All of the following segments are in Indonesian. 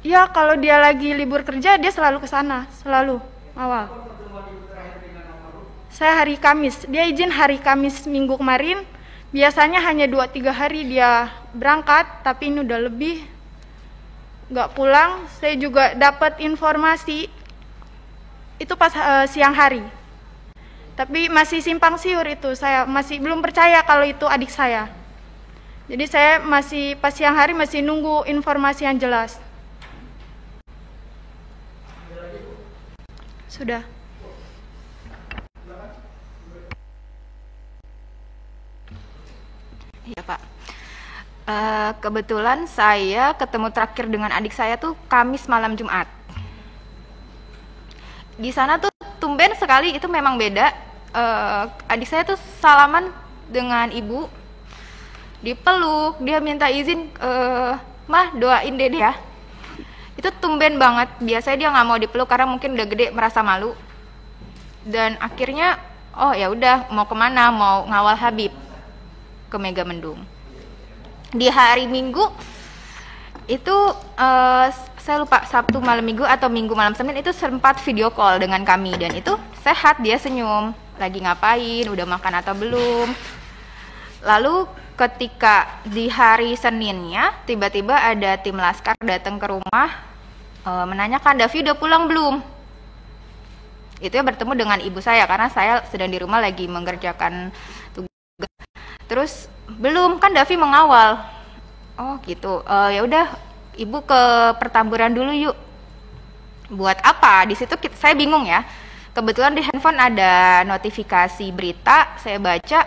Ya, kalau dia lagi libur kerja, dia selalu ke sana, selalu awal. Saya hari Kamis, dia izin hari Kamis minggu kemarin. Biasanya hanya 2-3 hari dia berangkat, tapi ini udah lebih nggak pulang. Saya juga dapat informasi itu pas siang hari. Tapi masih simpang siur itu, saya masih belum percaya kalau itu adik saya. Jadi saya masih pas siang hari masih nunggu informasi yang jelas. Sudah. Iya Pak. Kebetulan saya ketemu terakhir dengan adik saya tuh Kamis malam Jumat. Di sana tuh tumben sekali, itu memang beda. Adik saya tuh salaman dengan ibu, dipeluk, dia minta izin, mah doain dede ya. Itu tumben banget. Biasanya dia nggak mau dipeluk karena mungkin udah gede merasa malu. Dan akhirnya, oh ya udah, mau kemana? Mau ngawal Habib ke Megamendung. Di hari Minggu itu saya lupa Sabtu malam Minggu atau Minggu malam Senin itu sempat video call dengan kami, dan itu sehat, dia senyum, lagi ngapain, udah makan atau belum. Lalu ketika di hari Seninnya tiba-tiba ada tim laskar datang ke rumah menanyakan Davi udah pulang belum. Itu ya bertemu dengan ibu saya karena saya sedang di rumah lagi mengerjakan tugas. Terus belum, kan Davi mengawal. Oh gitu. Ya udah, ibu ke pertamburan dulu yuk. Buat apa? Di situ saya bingung ya. Kebetulan di handphone ada notifikasi berita, saya baca,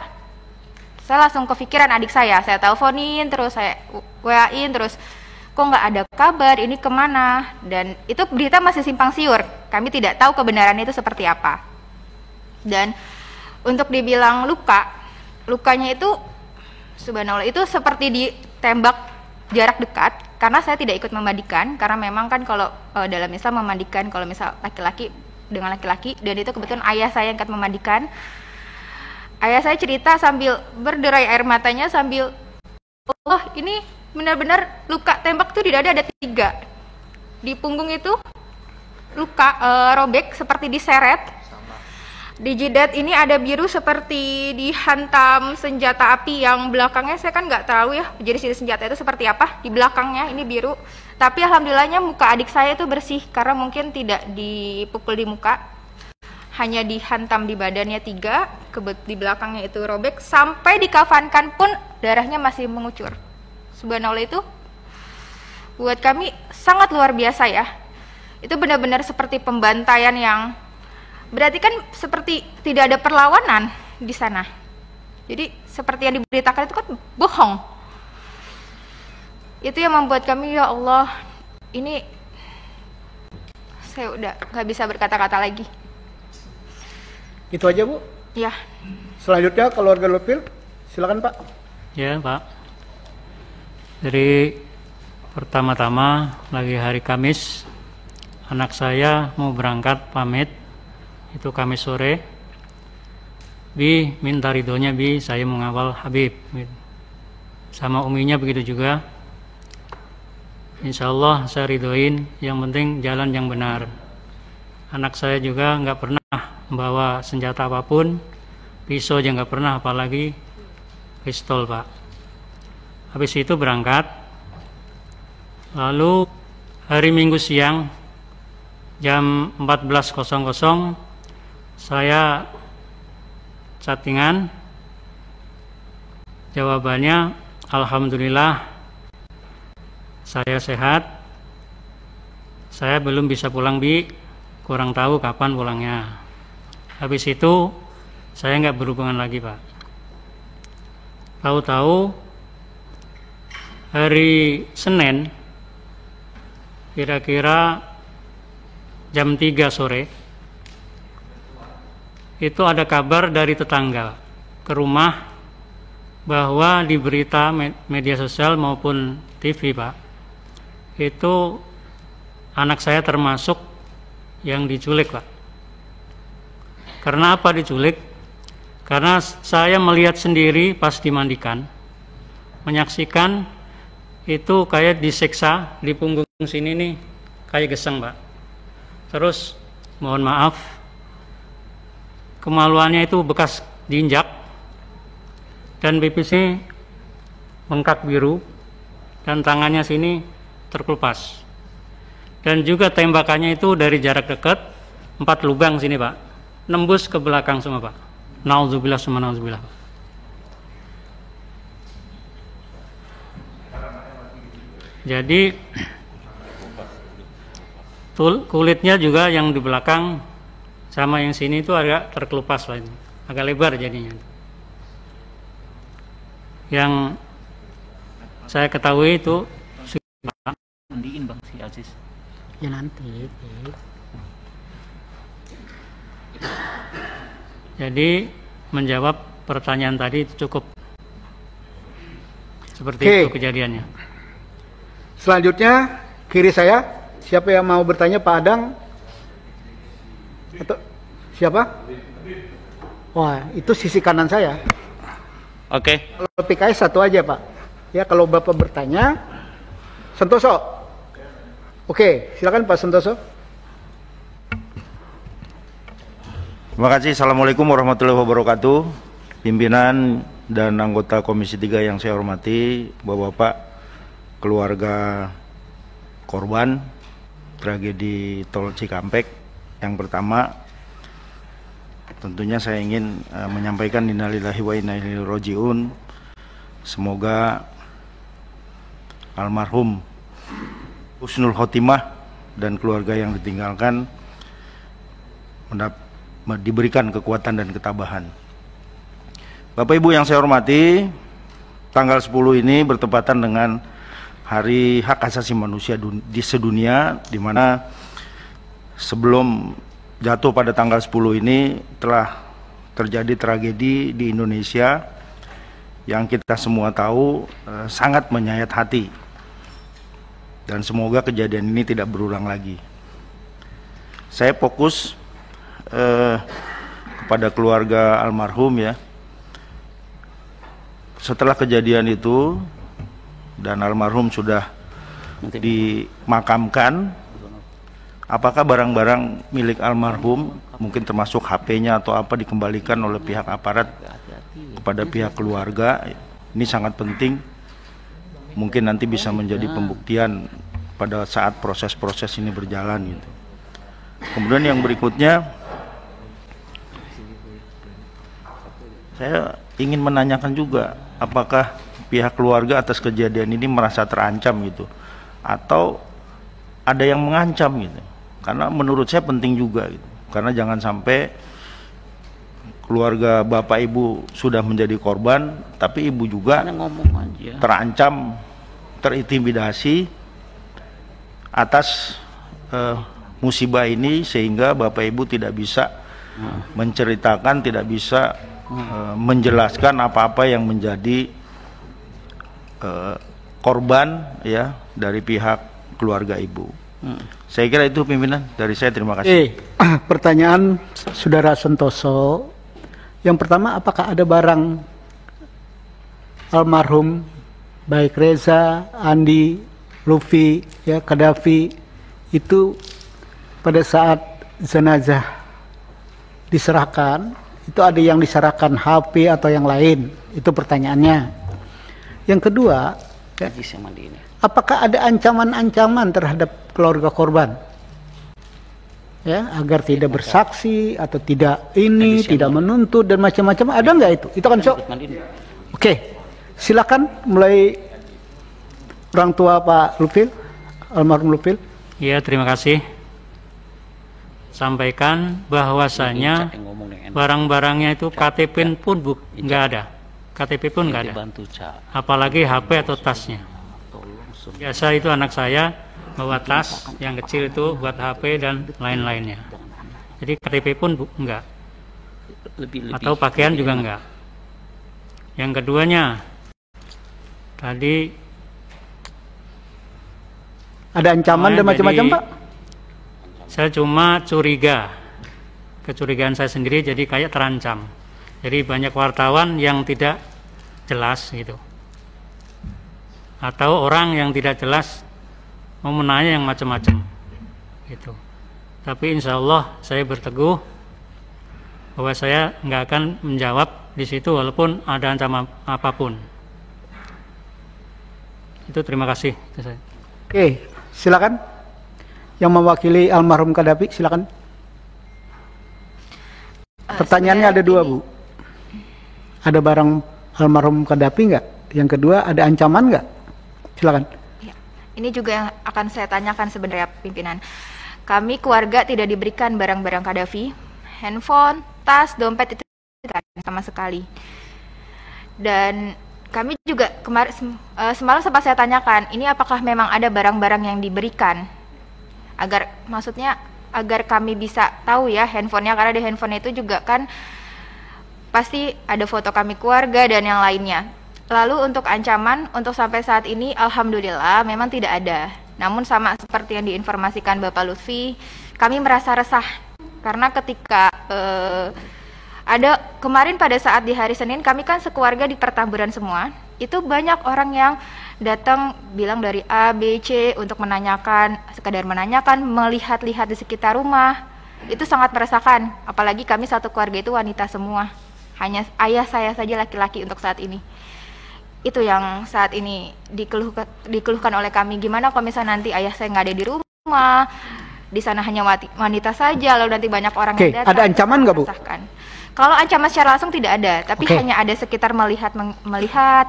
saya langsung kepikiran adik saya teleponin, terus saya WA-in, terus kok nggak ada kabar, ini kemana? Dan itu berita masih simpang siur, kami tidak tahu kebenarannya itu seperti apa. Dan untuk dibilang lukanya itu subhanallah itu seperti ditembak jarak dekat, karena saya tidak ikut memandikan, karena memang kan kalau dalam Islam memandikan kalau misal laki-laki dengan laki-laki, dan itu kebetulan ayah saya yang akan memandikan. Ayah saya cerita sambil berderai air matanya, sambil, oh ini benar-benar luka tembak tuh di dada ada 3, di punggung itu luka robek seperti diseret, di jidat ini ada biru seperti dihantam senjata api, yang belakangnya saya kan nggak tahu ya jenis senjata itu seperti apa, di belakangnya ini biru. Tapi alhamdulillahnya muka adik saya itu bersih karena mungkin tidak dipukul di muka, hanya dihantam di badannya 3, di belakangnya itu robek, sampai dikafankan pun darahnya masih mengucur. Subhanallah, itu buat kami sangat luar biasa ya. Itu benar-benar seperti pembantaian yang berarti kan seperti tidak ada perlawanan di sana. Jadi seperti yang diberitakan itu kan bohong. Itu yang membuat kami, ya Allah, ini saya udah gak bisa berkata-kata lagi. Itu aja Bu? Ya. Selanjutnya keluarga Lutfi, silakan Pak. Ya Pak. Jadi pertama-tama lagi hari Kamis, anak saya mau berangkat pamit, itu Kamis sore. Bi minta ridhonya Bi, saya mengawal Habib. Sama uminya begitu juga. Insya Allah saya ridhoin, yang penting jalan yang benar. Anak saya juga nggak pernah membawa senjata apapun, pisau aja nggak pernah, apalagi pistol Pak. Habis itu berangkat. Lalu hari Minggu siang jam 14.00 saya chattingan, jawabannya alhamdulillah saya sehat, saya belum bisa pulang Bi, kurang tahu kapan pulangnya. Habis itu saya nggak berhubungan lagi Pak. Tahu-tahu hari Senin kira-kira jam 3 sore itu ada kabar dari tetangga ke rumah bahwa di berita media sosial maupun TV Pak, itu anak saya termasuk yang diculik Pak. Karena apa diculik? Karena saya melihat sendiri pas dimandikan, menyaksikan itu kayak disiksa di punggung sini nih, kayak geseng, Pak. Terus mohon maaf, kemaluannya itu bekas diinjak dan pipisnya bengkak biru dan tangannya sini terkelupas. Dan juga tembakannya itu dari jarak dekat 4 lubang sini, Pak. Nembus ke belakang semua, Pak. Nauzubillah summa nauzubillah. Jadi kulitnya juga yang di belakang sama yang sini itu agak terkelupas, Pak. Agak lebar jadinya. Yang saya ketahui itu mandiin Bang si Aziz. Ya nanti. Jadi menjawab pertanyaan tadi itu cukup. Seperti Oke. itu kejadiannya. Selanjutnya kiri saya, siapa yang mau bertanya, Pak Adang? Atau siapa? Wah, itu sisi kanan saya. Oke. Kalau PKS satu aja, Pak. Ya, kalau Bapak bertanya, Santoso. Oke, silakan Pak Santoso. Terima kasih. Assalamualaikum warahmatullahi wabarakatuh. Pimpinan dan anggota Komisi 3 yang saya hormati, Bapak-bapak, keluarga korban tragedi Tol Cikampek. Yang pertama, tentunya saya ingin menyampaikan innalillahi wa inna ilaihi raji'un. Semoga almarhum husnul khotimah dan keluarga yang ditinggalkan diberikan kekuatan dan ketabahan. Bapak Ibu yang saya hormati, tanggal 10 ini bertepatan dengan Hari Hak Asasi Manusia di sedunia, di mana sebelum jatuh pada tanggal 10 ini telah terjadi tragedi di Indonesia yang kita semua tahu sangat menyayat hati. Dan semoga kejadian ini tidak berulang lagi. Saya fokus kepada keluarga almarhum ya. Setelah kejadian itu dan almarhum sudah dimakamkan, apakah barang-barang milik almarhum, mungkin termasuk HP-nya atau apa, dikembalikan oleh pihak aparat kepada pihak keluarga? Ini sangat penting. Mungkin nanti bisa menjadi pembuktian pada saat proses-proses ini berjalan gitu. Kemudian yang berikutnya, saya ingin menanyakan juga, apakah pihak keluarga atas kejadian ini merasa terancam gitu, atau ada yang mengancam gitu? Karena menurut saya penting juga gitu. Karena jangan sampai keluarga Bapak Ibu sudah menjadi korban, tapi Ibu juga terancam, terintimidasi atas musibah ini, sehingga Bapak Ibu tidak bisa menceritakan, tidak bisa menjelaskan apa-apa yang menjadi korban ya dari pihak keluarga Ibu. Saya kira itu pimpinan dari saya, terima kasih. Pertanyaan Saudara Santoso. Yang pertama, apakah ada barang almarhum baik Reza, Andi, Lufi, ya, Kadafi itu pada saat jenazah diserahkan, itu ada yang diserahkan HP atau yang lain? Itu pertanyaannya. Yang kedua, ya, apakah ada ancaman-ancaman terhadap keluarga korban? Ya, agar tidak bersaksi atau tidak ini, tidak menuntut dan macam-macam, ada nggak itu? Itu kan so. Oke, silakan mulai orang tua Pak Lufil, almarhum Lufil. Ya, terima kasih. Sampaikan bahwasanya barang-barangnya itu KTP pun nggak ada, KTP pun nggak ada, apalagi HP atau tasnya. Biasa itu anak saya bawa tas yang kecil itu buat HP dan lain-lainnya. Jadi KTP pun enggak, atau pakaian juga enggak. Yang keduanya, tadi ada ancaman dan macam-macam, Pak? Saya cuma curiga, kecurigaan saya sendiri, jadi kayak terancam. Jadi banyak wartawan yang tidak jelas gitu. atau orang yang tidak jelas mau menanya yang macam-macam gitu. Tapi insya Allah saya berteguh bahwa saya nggak akan menjawab di situ walaupun ada ancaman apapun. Itu terima kasih. Itu saya. Oke, silakan. Yang mewakili almarhum Qaddafi, silakan. Pertanyaannya ada dua, Bu. Ada barang almarhum Qaddafi nggak? Yang kedua, ada ancaman nggak? Silakan. Ya, ini juga yang akan saya tanyakan sebenarnya pimpinan. Kami keluarga tidak diberikan barang-barang Qaddafi, handphone, tas, dompet itu tidak sama sekali. Dan kami juga semalam sempat saya tanyakan, ini apakah memang ada barang-barang yang diberikan? Maksudnya agar kami bisa tahu ya handphonenya, karena di handphone itu juga kan pasti ada foto kami keluarga dan yang lainnya. Lalu untuk ancaman, untuk sampai saat ini alhamdulillah memang tidak ada. Namun sama seperti yang diinformasikan Bapak Lutfi, kami merasa resah karena ketika ada kemarin pada saat di hari Senin, kami kan sekeluarga di Pertamburan semua, itu banyak orang yang datang bilang dari A, B, C untuk menanyakan, sekadar menanyakan, melihat-lihat di sekitar rumah. Itu sangat meresahkan, apalagi kami satu keluarga itu wanita semua. Hanya ayah saya saja laki-laki untuk saat ini. Itu yang saat ini dikeluhkan oleh kami. Gimana kalau misalnya nanti ayah saya nggak ada di rumah, di sana hanya wanita saja, lalu nanti banyak orang yang datang. Ada ancaman nggak, Bu? Kalau ancaman secara langsung tidak ada, tapi hanya ada sekitar melihat,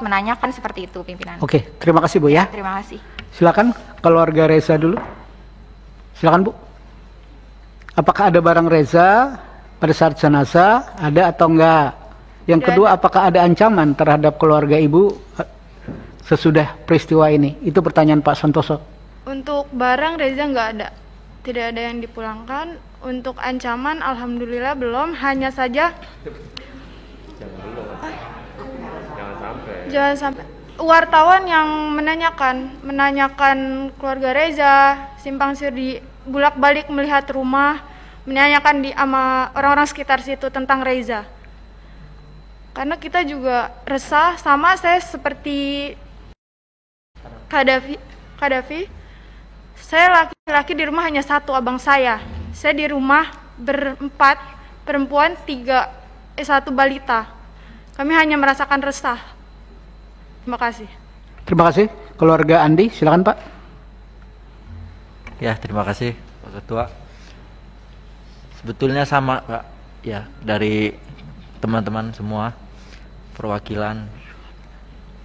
menanyakan seperti itu, pimpinan. Oke, terima kasih, Bu ya. Terima kasih. Silakan keluarga Reza dulu. Silakan, Bu. Apakah ada barang Reza pada saat jenazah? Ada atau enggak? Yang kedua, apakah ada ancaman terhadap keluarga Ibu sesudah peristiwa ini? Itu pertanyaan Pak Santoso. Untuk barang Reza nggak ada. Tidak ada yang dipulangkan. Untuk ancaman alhamdulillah belum, hanya saja jangan sampai wartawan yang menanyakan keluarga Reza, simpang siur di bolak-balik melihat rumah, menanyakan sama orang-orang sekitar situ tentang Reza. Karena kita juga resah, sama saya seperti Qaddafi. Saya laki-laki di rumah hanya satu, abang saya. Saya di rumah berempat, perempuan 1 balita. Kami hanya merasakan resah. Terima kasih. Terima kasih. Keluarga Andi, silakan Pak. Ya, terima kasih Pak Ketua. Sebetulnya sama Pak, ya, dari teman-teman semua perwakilan,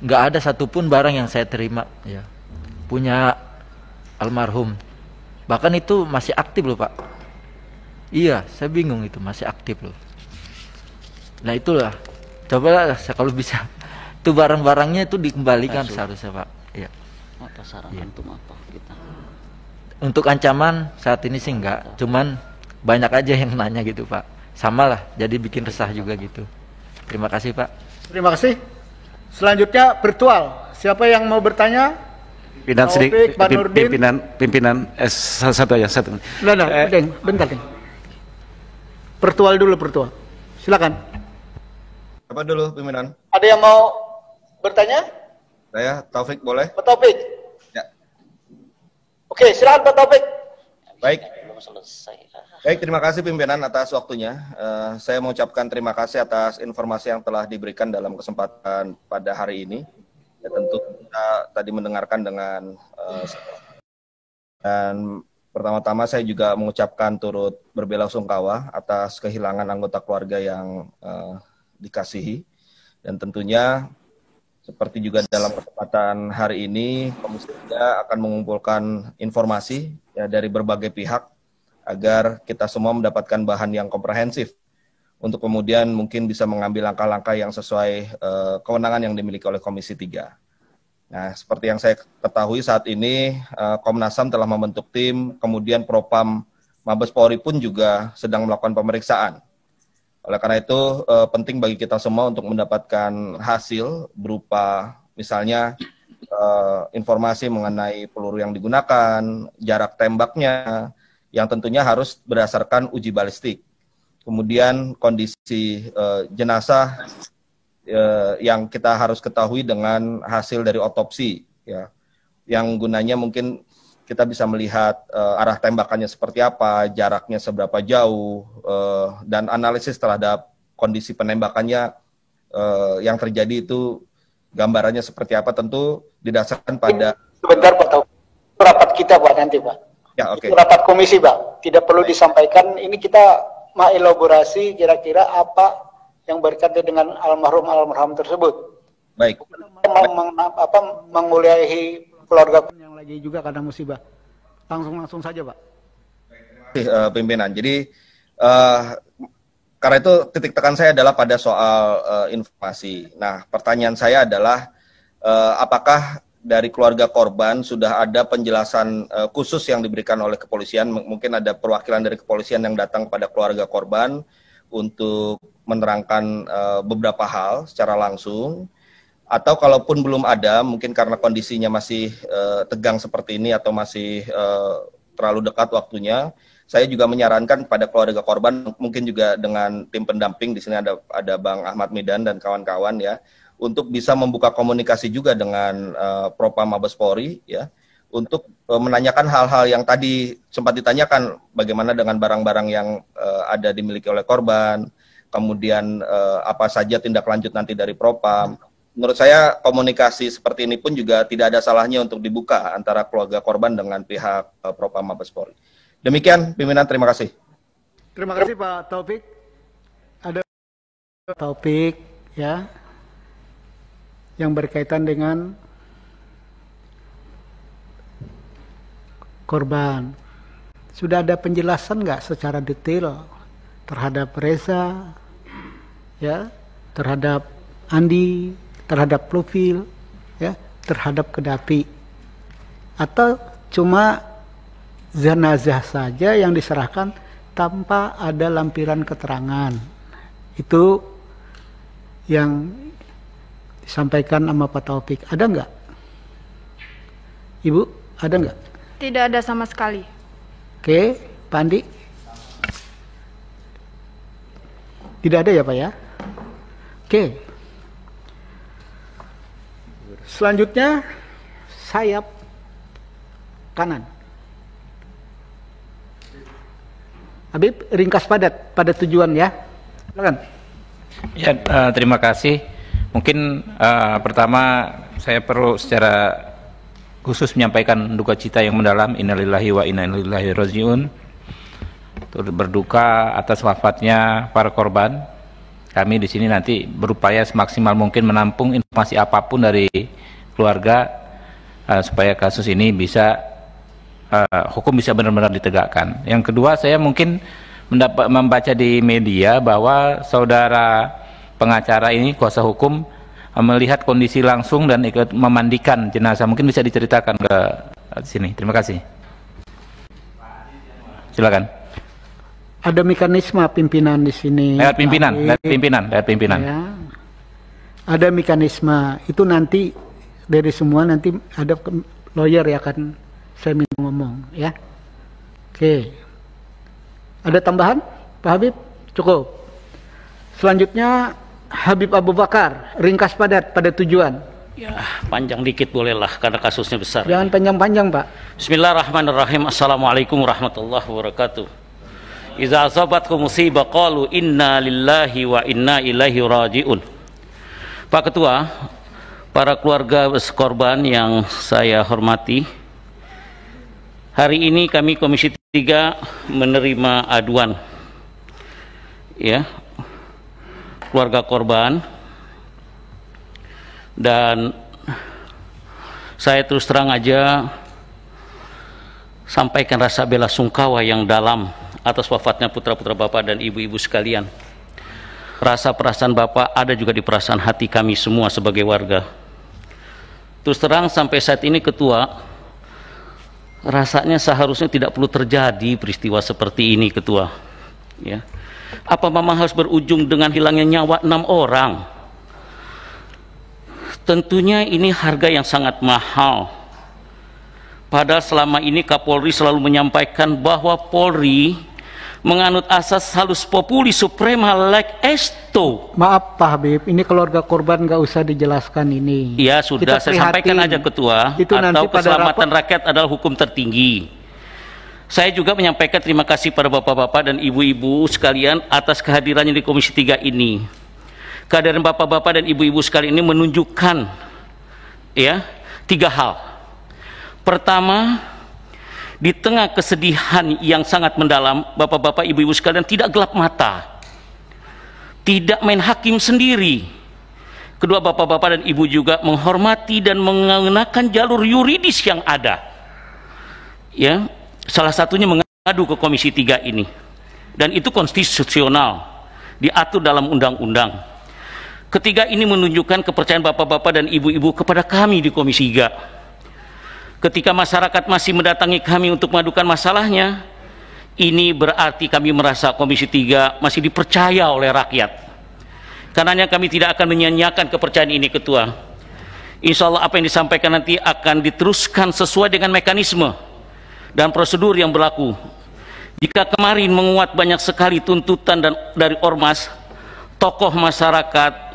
nggak ada satupun barang yang saya terima ya punya almarhum, bahkan itu masih aktif loh Pak. Iya, saya bingung, itu masih aktif loh. Nah itulah, cobalah kalau bisa itu barang-barangnya itu dikembalikan seharusnya Pak. Iya. Apa saran antum apa kita? Untuk ancaman saat ini sih enggak, cuman banyak aja yang nanya gitu Pak. Sama lah, jadi bikin resah juga gitu. Terima kasih Pak. Terima kasih. Selanjutnya virtual. Siapa yang mau bertanya? Pimpinan satu aja satu. Bentar. Virtual dulu, virtual. Silakan. Apa dulu pimpinan? Ada yang mau bertanya? Saya Taufik, boleh? Pak Taufik. Ya. Oke, silakan Pak Taufik. Baik. Baik, terima kasih pimpinan atas waktunya. Saya mengucapkan terima kasih atas informasi yang telah diberikan dalam kesempatan pada hari ini. Ya, tentu kita tadi mendengarkan dengan dan pertama-tama saya juga mengucapkan turut berbelasungkawa atas kehilangan anggota keluarga yang dikasihi, dan tentunya seperti juga dalam kesempatan hari ini Komisi 3 akan mengumpulkan informasi ya dari berbagai pihak agar kita semua mendapatkan bahan yang komprehensif untuk kemudian mungkin bisa mengambil langkah-langkah yang sesuai kewenangan yang dimiliki oleh Komisi 3. Nah, seperti yang saya ketahui saat ini Komnas HAM telah membentuk tim, kemudian Propam Mabes Polri pun juga sedang melakukan pemeriksaan. Oleh karena itu penting bagi kita semua untuk mendapatkan hasil berupa misalnya informasi mengenai peluru yang digunakan, jarak tembaknya, yang tentunya harus berdasarkan uji balistik. Kemudian kondisi jenazah yang kita harus ketahui dengan hasil dari otopsi ya, yang gunanya mungkin kita bisa melihat arah tembakannya seperti apa, jaraknya seberapa jauh, dan analisis terhadap kondisi penembakannya yang terjadi itu gambarannya seperti apa, tentu didasarkan pada... Sebentar Pak Taufik, rapat kita Pak nanti Pak. Ya, oke. Rapat komisi Pak, tidak perlu disampaikan, ini kita mengelaborasi kira-kira apa yang berkaitan dengan almarhum tersebut. Baik. Menguliahi keluarga yang lagi juga karena musibah. Langsung saja Pak. Pimpinan. Jadi karena itu titik tekan saya adalah pada soal informasi. Nah, pertanyaan saya adalah apakah dari keluarga korban sudah ada penjelasan khusus yang diberikan oleh kepolisian? Mungkin ada perwakilan dari kepolisian yang datang pada keluarga korban untuk menerangkan beberapa hal secara langsung, atau kalaupun belum ada, mungkin karena kondisinya masih tegang seperti ini atau masih terlalu dekat waktunya, saya juga menyarankan pada keluarga korban, mungkin juga dengan tim pendamping, di sini ada Bang Ahmad Midan dan kawan-kawan ya, untuk bisa membuka komunikasi juga dengan Propam Mabes Polri ya, untuk menanyakan hal-hal yang tadi sempat ditanyakan, bagaimana dengan barang-barang yang ada dimiliki oleh korban, kemudian apa saja tindak lanjut nanti dari Propam. Menurut saya komunikasi seperti ini pun juga tidak ada salahnya untuk dibuka antara keluarga korban dengan pihak Propam Mabes Polri. Demikian pimpinan, terima kasih. Terima kasih Pak Taufik. Ada Taufik ya, yang berkaitan dengan korban. Sudah ada penjelasan nggak secara detail terhadap Reza, ya, terhadap Andi, terhadap Profil, ya, terhadap Kedafi, atau cuma jenazah saja yang diserahkan tanpa ada lampiran keterangan? Itu yang disampaikan sama Pak Taufik. Ada nggak? Ibu, ada nggak? Tidak ada sama sekali. Oke, Pak Andi? Tidak ada ya Pak ya? Oke. Selanjutnya, sayap kanan. Habib, ringkas padat pada tujuan ya. Silakan. Ya, terima kasih. Mungkin pertama saya perlu secara khusus menyampaikan duka cita yang mendalam, innalillahi wa inna ilaihi rajiun. Turut berduka atas wafatnya para korban. Kami di sini nanti berupaya semaksimal mungkin menampung informasi apapun dari keluarga supaya kasus ini bisa hukum bisa benar-benar ditegakkan. Yang kedua, saya mungkin membaca di media bahwa saudara pengacara ini, kuasa hukum, melihat kondisi langsung dan ikut memandikan jenazah. Mungkin bisa diceritakan ke sini. Terima kasih. Silakan. Ada mekanisme pimpinan di sini. Lewat pimpinan. Ya. Ada mekanisme. Itu nanti dari semua nanti ada lawyer ya akan saya minta ngomong ya. Oke. Ada tambahan, Pak Habib? Cukup. Selanjutnya Habib Abu Bakar, ringkas padat pada tujuan. Ya, panjang dikit bolehlah karena kasusnya besar. Jangan panjang-panjang, Pak. Bismillahirrahmanirrahim. Assalamualaikum warahmatullahi wabarakatuh. Iza asabatkum musibah qalu inna lillahi wa inna ilaihi rajiun. Pak Ketua, para keluarga korban yang saya hormati, hari ini kami Komisi 3 menerima aduan ya keluarga korban, dan saya terus terang aja sampaikan rasa bela sungkawa yang dalam atas wafatnya putra-putra Bapak dan ibu-ibu sekalian. Rasa perasaan Bapak ada juga di perasaan hati kami semua sebagai warga. Terus terang sampai saat ini Ketua, rasanya seharusnya tidak perlu terjadi peristiwa seperti ini Ketua ya. Apa memang harus berujung dengan hilangnya nyawa 6 orang? Tentunya ini harga yang sangat mahal. Padahal selama ini Kapolri selalu menyampaikan bahwa Polri menganut asas halus populi suprema leg esto. Maaf Pak Habib, ini keluarga korban nggak usah dijelaskan ini. Ya sudah, saya sampaikan aja Ketua, itu atau keselamatan rakyat adalah hukum tertinggi. Saya juga menyampaikan terima kasih pada bapak-bapak dan ibu-ibu sekalian atas kehadirannya di Komisi 3 ini. Kehadiran bapak-bapak dan ibu-ibu sekalian ini menunjukkan ya 3 hal. Pertama, di tengah kesedihan yang sangat mendalam, bapak-bapak, ibu-ibu sekalian tidak gelap mata, tidak main hakim sendiri. Kedua, bapak-bapak dan ibu juga menghormati dan menggunakan jalur yuridis yang ada. Ya, salah satunya mengadu ke Komisi 3 ini. Dan itu konstitusional, diatur dalam undang-undang. Ketiga, ini menunjukkan kepercayaan bapak-bapak dan ibu-ibu kepada kami di Komisi 3. Ketika masyarakat masih mendatangi kami untuk mengadukan masalahnya, ini berarti kami merasa Komisi 3 masih dipercaya oleh rakyat. Karenanya kami tidak akan menyia-nyiakan kepercayaan ini, Ketua. Insya Allah apa yang disampaikan nanti akan diteruskan sesuai dengan mekanisme dan prosedur yang berlaku. Jika kemarin menguat banyak sekali tuntutan dari ormas, tokoh masyarakat,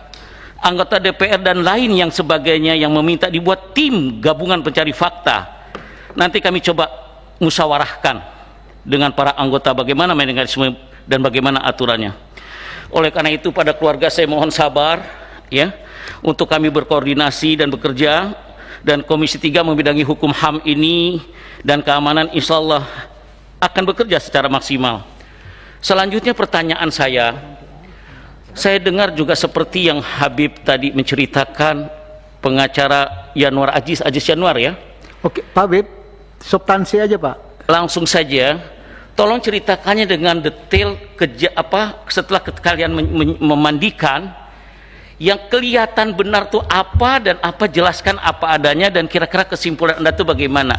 anggota DPR dan lain yang sebagainya yang meminta dibuat tim gabungan pencari fakta, nanti kami coba musyawarahkan dengan para anggota bagaimana mekanisme dan bagaimana aturannya. Oleh karena itu pada keluarga saya mohon sabar ya untuk kami berkoordinasi dan bekerja, dan Komisi 3 membidangi hukum HAM ini dan keamanan insya Allah akan bekerja secara maksimal. Selanjutnya pertanyaan saya dengar juga seperti yang Habib tadi menceritakan, pengacara Yanuar Aziz Yanuar ya. Oke, Pak Habib, substansi aja Pak. Langsung saja, tolong ceritakannya dengan detail setelah kalian memandikan, yang kelihatan benar tuh apa dan apa, jelaskan apa adanya dan kira-kira kesimpulan Anda tuh bagaimana.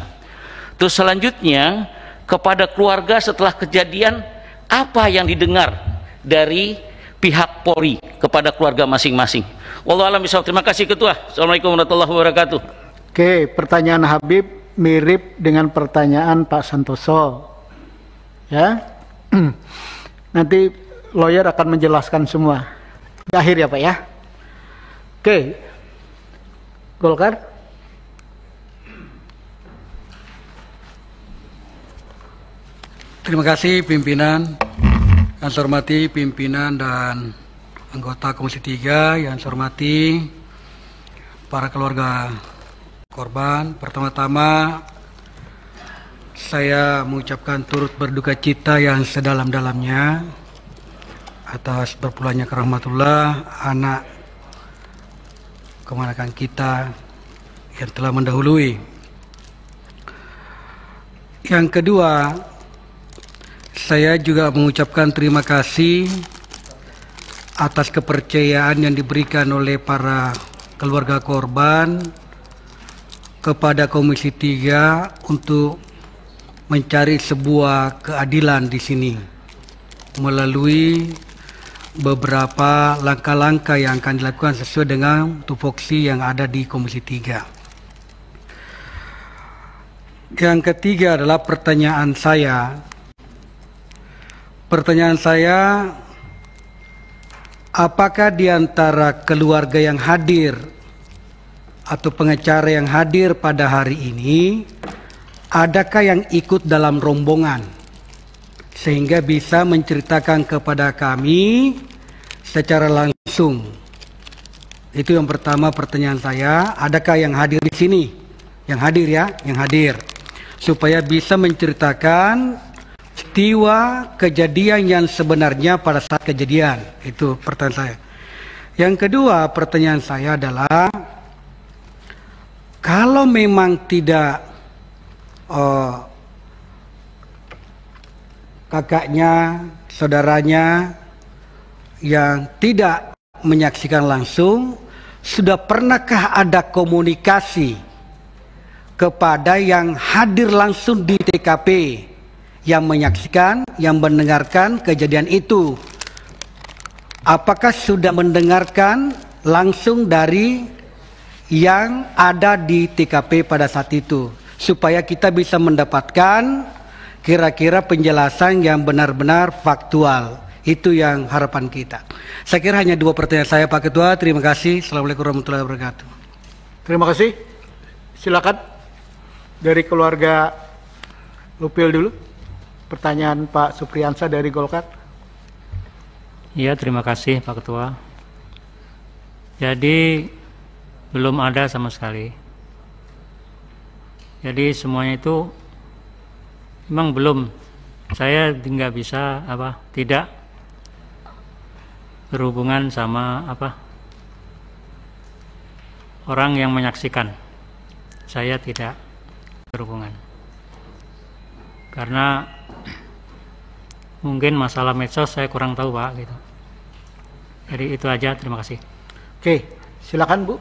Terus selanjutnya kepada keluarga setelah kejadian, apa yang didengar dari pihak Polri kepada keluarga masing-masing. Wallahu a'lam bishawab. Terima kasih Ketua. Assalamualaikum warahmatullahi wabarakatuh. Oke, pertanyaan Habib mirip dengan pertanyaan Pak Santoso. Ya. Nanti lawyer akan menjelaskan semua. Di akhir ya Pak ya. Oke. Golkar. Terima kasih pimpinan. Yang saya hormati pimpinan dan anggota Komisi 3, yang saya hormati para keluarga korban. Pertama-tama saya mengucapkan turut berduka cita yang sedalam-dalamnya atas berpulangnya ke rahmatullah anak keponakan kita yang telah mendahului. Yang kedua, saya juga mengucapkan terima kasih atas kepercayaan yang diberikan oleh para keluarga korban kepada Komisi 3 untuk mencari sebuah keadilan di sini melalui beberapa langkah-langkah yang akan dilakukan sesuai dengan tupoksi yang ada di Komisi 3. Yang ketiga adalah pertanyaan saya. Apakah di antara keluarga yang hadir atau pengacara yang hadir pada hari ini, adakah yang ikut dalam rombongan sehingga bisa menceritakan kepada kami secara langsung? Itu yang pertama pertanyaan saya. Adakah yang hadir di sini? Yang hadir ya, yang hadir, supaya bisa menceritakan peristiwa kejadian yang sebenarnya pada saat kejadian. Itu pertanyaan saya. Yang kedua pertanyaan saya adalah, kalau memang tidak kakaknya, saudaranya yang tidak menyaksikan langsung, sudah pernahkah ada komunikasi kepada yang hadir langsung di TKP, yang menyaksikan, yang mendengarkan kejadian itu? Apakah sudah mendengarkan langsung dari yang ada di TKP pada saat itu, supaya kita bisa mendapatkan kira-kira penjelasan yang benar-benar faktual. Itu yang harapan kita. Saya kira hanya 2 pertanyaan saya, Pak Ketua. Terima kasih. Assalamualaikum warahmatullahi wabarakatuh. Terima kasih. Silakan dari keluarga Lupil dulu. Pertanyaan Pak Supriyansa dari Golkar. Iya, terima kasih Pak Ketua. Jadi belum ada sama sekali. Jadi semuanya itu memang belum. Saya nggak bisa tidak berhubungan sama orang yang menyaksikan. Saya tidak berhubungan. Karena mungkin masalah medsos saya kurang tahu Pak gitu. Jadi itu aja, terima kasih. Oke, silakan Bu.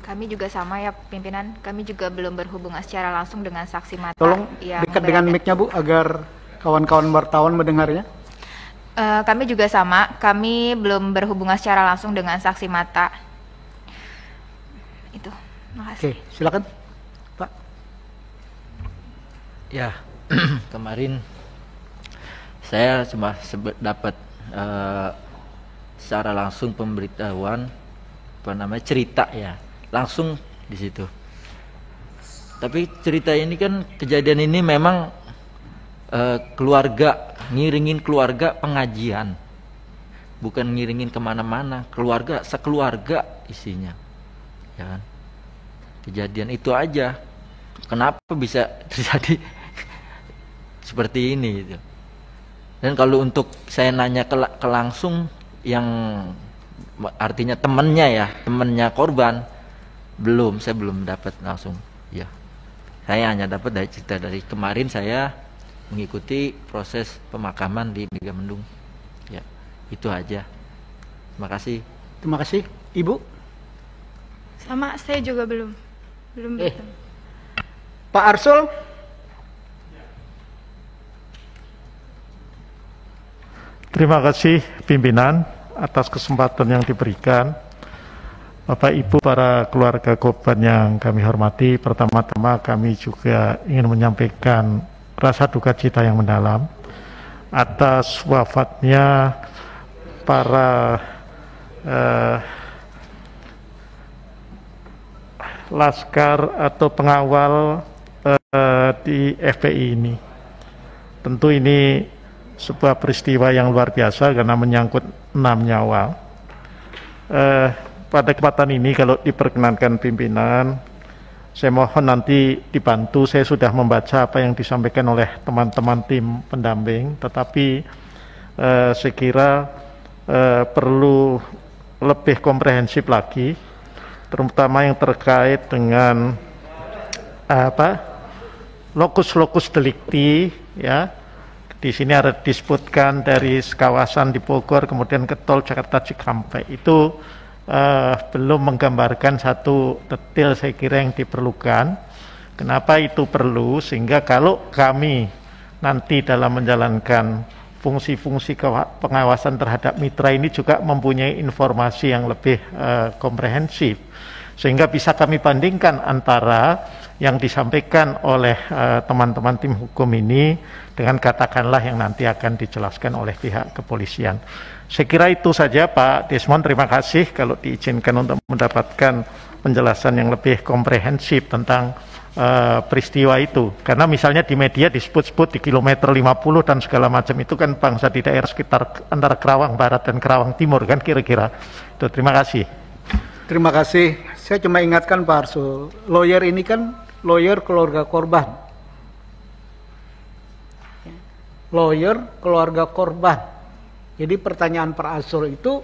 Kami juga sama ya pimpinan, kami juga belum berhubungan secara langsung dengan saksi mata. Tolong yang dekat dengan mic-nya Bu agar kawan-kawan wartawan mendengarnya. Kami juga sama, kami belum berhubungan secara langsung dengan saksi mata. Itu, makasih. Oke, silakan Pak. Ya, kemarin saya cuma dapat secara langsung pemberitahuan cerita ya, langsung di situ. Tapi cerita ini kan, kejadian ini memang keluarga, ngiringin keluarga pengajian, bukan ngiringin kemana-mana, keluarga, sekeluarga isinya, ya kan? Kejadian itu aja, kenapa bisa terjadi seperti ini gitu. Dan kalau untuk saya nanya ke langsung yang artinya temennya korban, saya belum dapat langsung ya. Saya hanya dapat dari cerita dari kemarin saya mengikuti proses pemakaman di Megamendung ya, itu aja. Terima kasih. Terima kasih. Ibu? Sama, saya juga belum bertemu. Pak Arsul? Terima kasih pimpinan atas kesempatan yang diberikan. Bapak Ibu, para keluarga korban yang kami hormati, pertama-tama kami juga ingin menyampaikan rasa duka cita yang mendalam atas wafatnya para laskar atau pengawal di FPI ini. Tentu ini sebuah peristiwa yang luar biasa karena menyangkut 6 nyawa. Pada kesempatan ini kalau diperkenankan pimpinan, saya mohon nanti dibantu. Saya sudah membaca apa yang disampaikan oleh teman-teman tim pendamping, tetapi saya kira perlu lebih komprehensif lagi, terutama yang terkait dengan lokus delikti ya. Di sini ada disebutkan dari kawasan di Bogor kemudian ke tol Jakarta Cikampek, itu belum menggambarkan satu detail saya kira yang diperlukan. Kenapa itu perlu? Sehingga kalau kami nanti dalam menjalankan fungsi-fungsi pengawasan terhadap mitra ini juga mempunyai informasi yang lebih komprehensif, sehingga bisa kami bandingkan antara yang disampaikan oleh teman-teman tim hukum ini dengan katakanlah yang nanti akan dijelaskan oleh pihak kepolisian. Saya kira itu saja Pak Desmond, terima kasih kalau diizinkan untuk mendapatkan penjelasan yang lebih komprehensif tentang peristiwa itu. Karena misalnya di media disebut-sebut di kilometer 50 dan segala macam itu kan bangsa di daerah sekitar antara Kerawang Barat dan Kerawang Timur kan kira-kira. Itu terima kasih. Terima kasih. Saya cuma ingatkan Pak Arsul, lawyer ini kan lawyer keluarga korban. Lawyer keluarga korban. Jadi pertanyaan Pak Arsul itu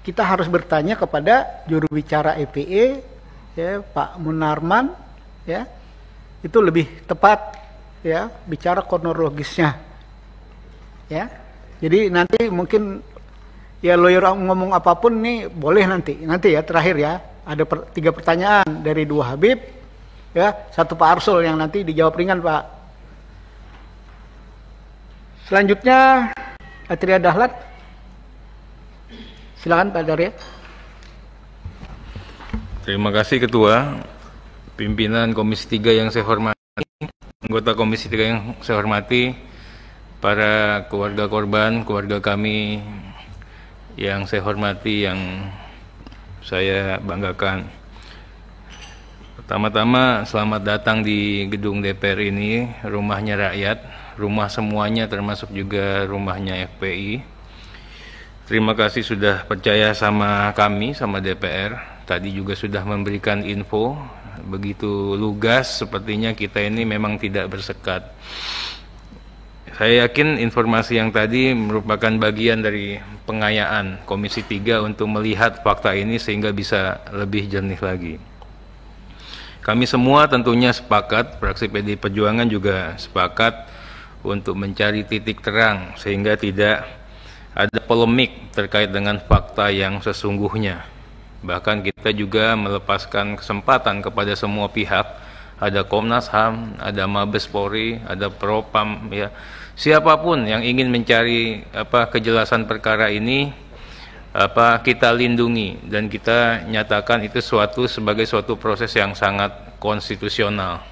kita harus bertanya kepada juru bicara EPE, ya, Pak Munarman, ya, itu lebih tepat, ya, bicara kronologisnya, ya. Jadi nanti mungkin ya lawyer ngomong apapun nih boleh nanti ya terakhir ya ada 3 pertanyaan dari 2 Habib, ya, 1 Pak Arsul yang nanti dijawab ringan Pak. Selanjutnya Atria Dahlan, silakan Pak Darya. Terima kasih Ketua. pimpinan Komisi 3 yang saya hormati, anggota Komisi 3 yang saya hormati, para keluarga korban, keluarga kami yang saya hormati, yang saya banggakan. Pertama-tama selamat datang di gedung DPR ini, rumahnya rakyat, rumah semuanya termasuk juga rumahnya FPI. Terima kasih sudah percaya sama kami, sama DPR. Tadi juga sudah memberikan info, begitu lugas, sepertinya kita ini memang tidak bersekat. Saya yakin informasi yang tadi merupakan bagian dari pengayaan Komisi 3 untuk melihat fakta ini sehingga bisa lebih jernih lagi. Kami semua tentunya sepakat, fraksi PDI Perjuangan juga sepakat untuk mencari titik terang sehingga tidak ada polemik terkait dengan fakta yang sesungguhnya. Bahkan kita juga melepaskan kesempatan kepada semua pihak, ada Komnas HAM, ada Mabes Polri, ada Propam, ya, siapapun yang ingin mencari kejelasan perkara ini, kita lindungi dan kita nyatakan itu sebagai suatu proses yang sangat konstitusional.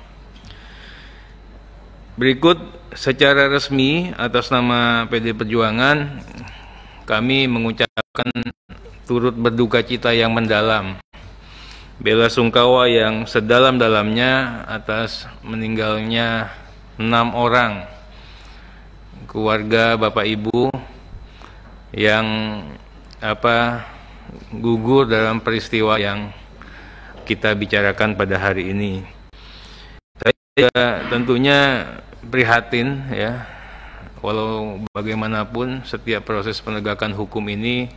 Berikut secara resmi atas nama PDI Perjuangan kami mengucapkan turut berduka cita yang mendalam, bela sungkawa yang sedalam-dalamnya atas meninggalnya 6 orang keluarga Bapak Ibu yang gugur dalam peristiwa yang kita bicarakan pada hari ini. Saya tentunya prihatin, ya, walau bagaimanapun setiap proses penegakan hukum ini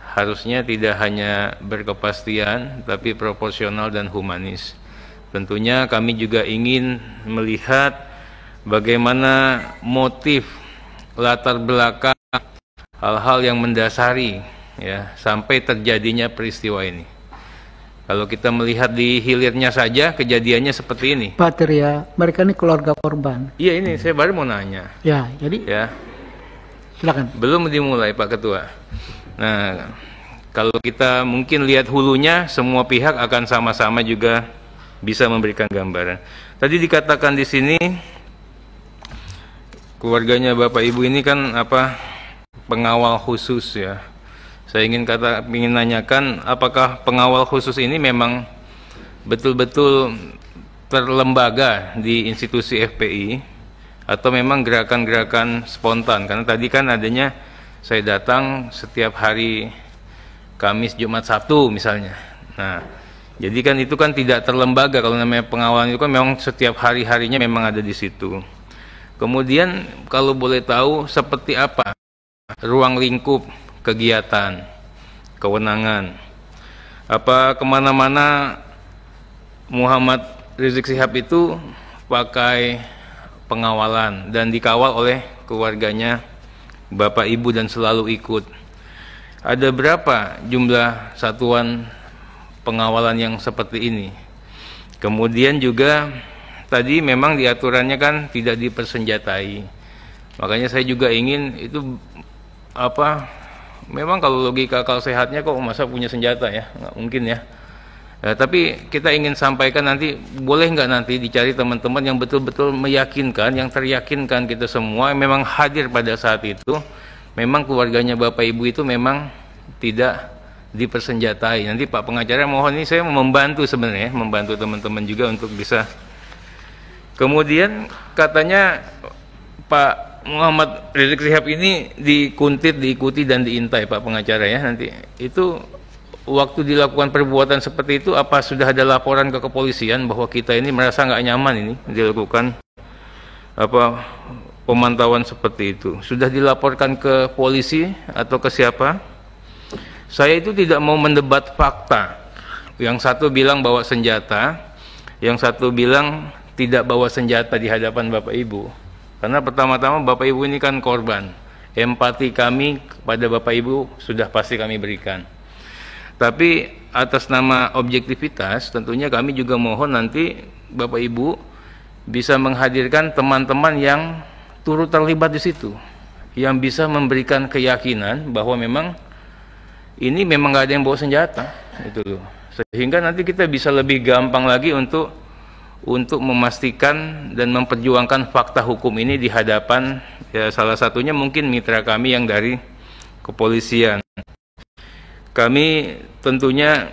harusnya tidak hanya berkepastian tapi proporsional dan humanis. Tentunya kami juga ingin melihat bagaimana motif, latar belakang, hal-hal yang mendasari, ya, sampai terjadinya peristiwa ini. Kalau kita melihat di hilirnya saja kejadiannya seperti ini. Pak Tirya, mereka ini keluarga korban. Iya, ini saya baru mau nanya. Ya, jadi ya. Silakan. Belum dimulai Pak Ketua. Nah, kalau kita mungkin lihat hulunya, semua pihak akan sama-sama juga bisa memberikan gambaran. Tadi dikatakan di sini keluarganya Bapak Ibu ini kan pengawal khusus, ya. Saya ingin nanyakan apakah pengawal khusus ini memang betul-betul terlembaga di institusi FPI atau memang gerakan-gerakan spontan? Karena tadi kan adanya saya datang setiap hari Kamis, Jumat, Sabtu misalnya. Nah, jadi kan itu kan tidak terlembaga. Kalau namanya pengawalan itu kan memang setiap hari-harinya memang ada di situ. Kemudian kalau boleh tahu seperti apa ruang lingkup kegiatan, kewenangan, kemana-mana Muhammad Rizik Syihab itu pakai pengawalan dan dikawal oleh keluarganya Bapak Ibu dan selalu ikut. Ada berapa jumlah satuan pengawalan yang seperti ini? Kemudian juga tadi memang diaturannya kan tidak dipersenjatai. Makanya saya juga ingin itu memang kalau logika akal sehatnya kok masa punya senjata, ya, nggak mungkin, ya. Tapi kita ingin sampaikan nanti, boleh nggak nanti dicari teman-teman yang betul-betul meyakinkan, yang teryakinkan kita semua memang hadir pada saat itu, memang keluarganya Bapak Ibu itu memang tidak dipersenjatai. Nanti Pak Pengacara mohon, ini saya membantu sebenarnya, membantu teman-teman juga untuk bisa. Kemudian katanya Pak Muhammad Rizik Syihab ini dikuntit, diikuti dan diintai Pak Pengacara, ya. Nanti itu waktu dilakukan perbuatan seperti itu, apa sudah ada laporan ke kepolisian bahwa kita ini merasa nggak nyaman ini dilakukan pemantauan seperti itu? Sudah dilaporkan ke polisi atau ke siapa? Saya itu tidak mau mendebat fakta. Yang satu bilang bawa senjata, yang satu bilang tidak bawa senjata di hadapan Bapak Ibu. Karena pertama-tama Bapak Ibu ini kan korban. Empati kami kepada Bapak Ibu sudah pasti kami berikan. Tapi atas nama objektivitas tentunya kami juga mohon nanti Bapak Ibu bisa menghadirkan teman-teman yang turut terlibat di situ, yang bisa memberikan keyakinan bahwa memang ini memang nggak ada yang bawa senjata, itu loh. Sehingga nanti kita bisa lebih gampang lagi untuk untuk memastikan dan memperjuangkan fakta hukum ini di hadapan ya salah satunya mungkin mitra kami yang dari kepolisian. Kami tentunya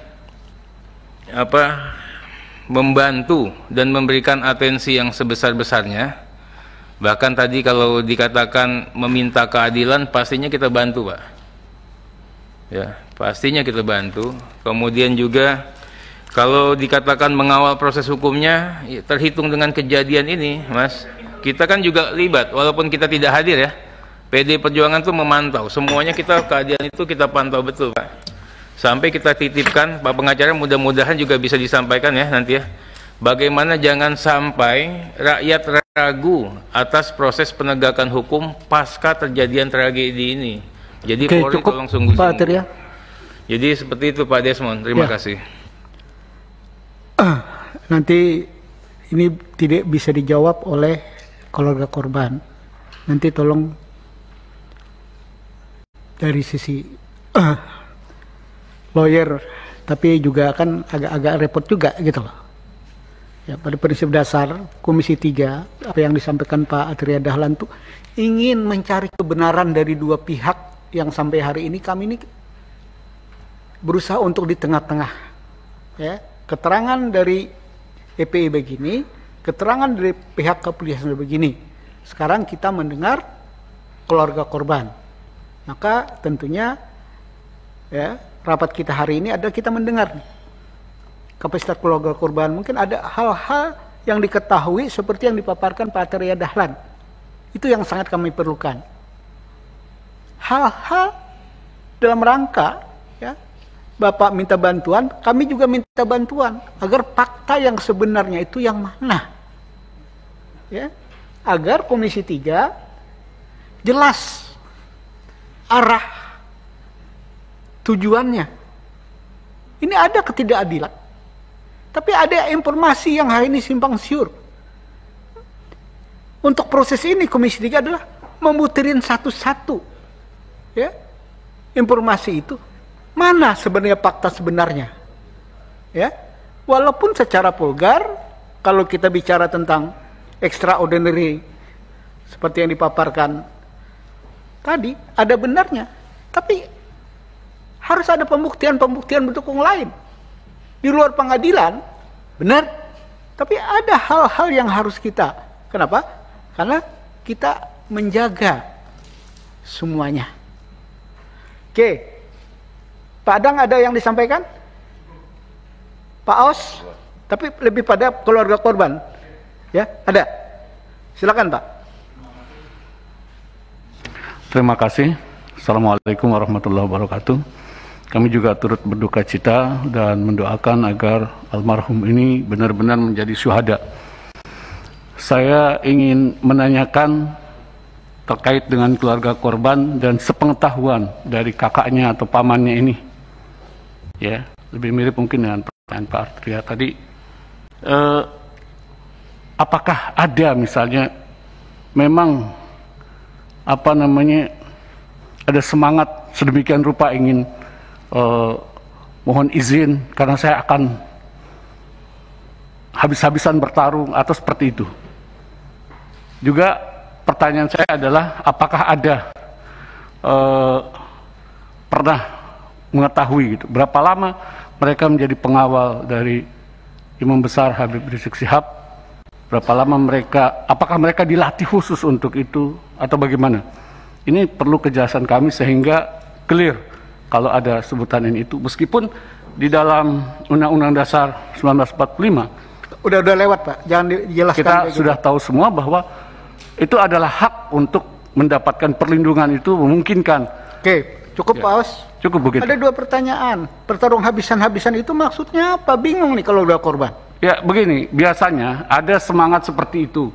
membantu dan memberikan atensi yang sebesar-besarnya. Bahkan tadi kalau dikatakan meminta keadilan, pastinya kita bantu, Pak. Ya, pastinya kita bantu. Kemudian juga kalau dikatakan mengawal proses hukumnya, ya, terhitung dengan kejadian ini, Mas, kita kan juga libat, walaupun kita tidak hadir ya. PD Perjuangan itu memantau, semuanya keadaan itu kita pantau betul, Pak. Sampai kita titipkan, Pak Pengacara, mudah-mudahan juga bisa disampaikan ya nanti ya. Bagaimana jangan sampai rakyat ragu atas proses penegakan hukum pasca terjadian tragedi ini. Jadi Polri tolong sungguh-sungguh. Ya. Jadi seperti itu Pak Desmond, terima kasih. Nanti ini tidak bisa dijawab oleh keluarga korban. Nanti tolong dari sisi lawyer, tapi juga kan agak-agak repot juga gitu loh. Ya, pada prinsip dasar Komisi 3 apa yang disampaikan Pak Atria Dahlan tuh ingin mencari kebenaran dari dua pihak yang sampai hari ini kami ini berusaha untuk di tengah-tengah. Ya, keterangan dari EPI begini, keterangan dari pihak kepolisian begini. Sekarang kita mendengar keluarga korban. Maka tentunya ya, rapat kita hari ini adalah kita mendengar kapasitas keluarga korban. Mungkin ada hal-hal yang diketahui seperti yang dipaparkan Pak Atria Dahlan. Itu yang sangat kami perlukan. Hal-hal dalam rangka ya, Bapak minta bantuan, kami juga minta bantuan agar fakta yang sebenarnya itu yang mana. Ya, agar Komisi 3 jelas arah tujuannya. Ini ada ketidakadilan. Tapi ada informasi yang hari ini simpang siur. Untuk proses ini Komisi 3 adalah membutirin satu-satu. Ya. Informasi itu mana sebenarnya fakta sebenarnya. Ya. Walaupun secara vulgar kalau kita bicara tentang extraordinary seperti yang dipaparkan tadi ada benarnya. Tapi harus ada pembuktian-pembuktian mendukung lain. Di luar pengadilan, benar. Tapi ada hal-hal yang harus kita. Kenapa? Karena kita menjaga semuanya. Oke. Pak Adang ada yang disampaikan? Pak Os? Tapi lebih pada keluarga korban. Ya, ada. Silakan, Pak. Terima kasih. Assalamualaikum warahmatullahi wabarakatuh. Kami juga turut berduka cita dan mendoakan agar almarhum ini benar-benar menjadi syuhada. Saya ingin menanyakan terkait dengan keluarga korban dan sepengetahuan dari kakaknya atau pamannya ini. Ya, lebih mirip mungkin dengan pertanyaan Pak Atria tadi. Apakah ada misalnya memang ada semangat sedemikian rupa ingin mohon izin karena saya akan habis-habisan bertarung atau seperti itu. Juga pertanyaan saya adalah apakah ada pernah mengetahui gitu, berapa lama mereka menjadi pengawal dari Imam Besar Habib Rizik Syihab, berapa lama apakah mereka dilatih khusus untuk itu atau bagaimana? Ini perlu kejelasan kami sehingga clear kalau ada sebutan ini itu, meskipun di dalam Undang-Undang Dasar 1945 udah lewat Pak, jangan dijelaskan. Kita sudah tahu semua bahwa itu adalah hak untuk mendapatkan perlindungan, itu memungkinkan. Oke, cukup ya, Pak Os. Cukup begitu. Ada dua pertanyaan. Pertarung habisan-habisan itu maksudnya apa? Bingung nih kalau udah korban. Ya begini, biasanya ada semangat seperti itu.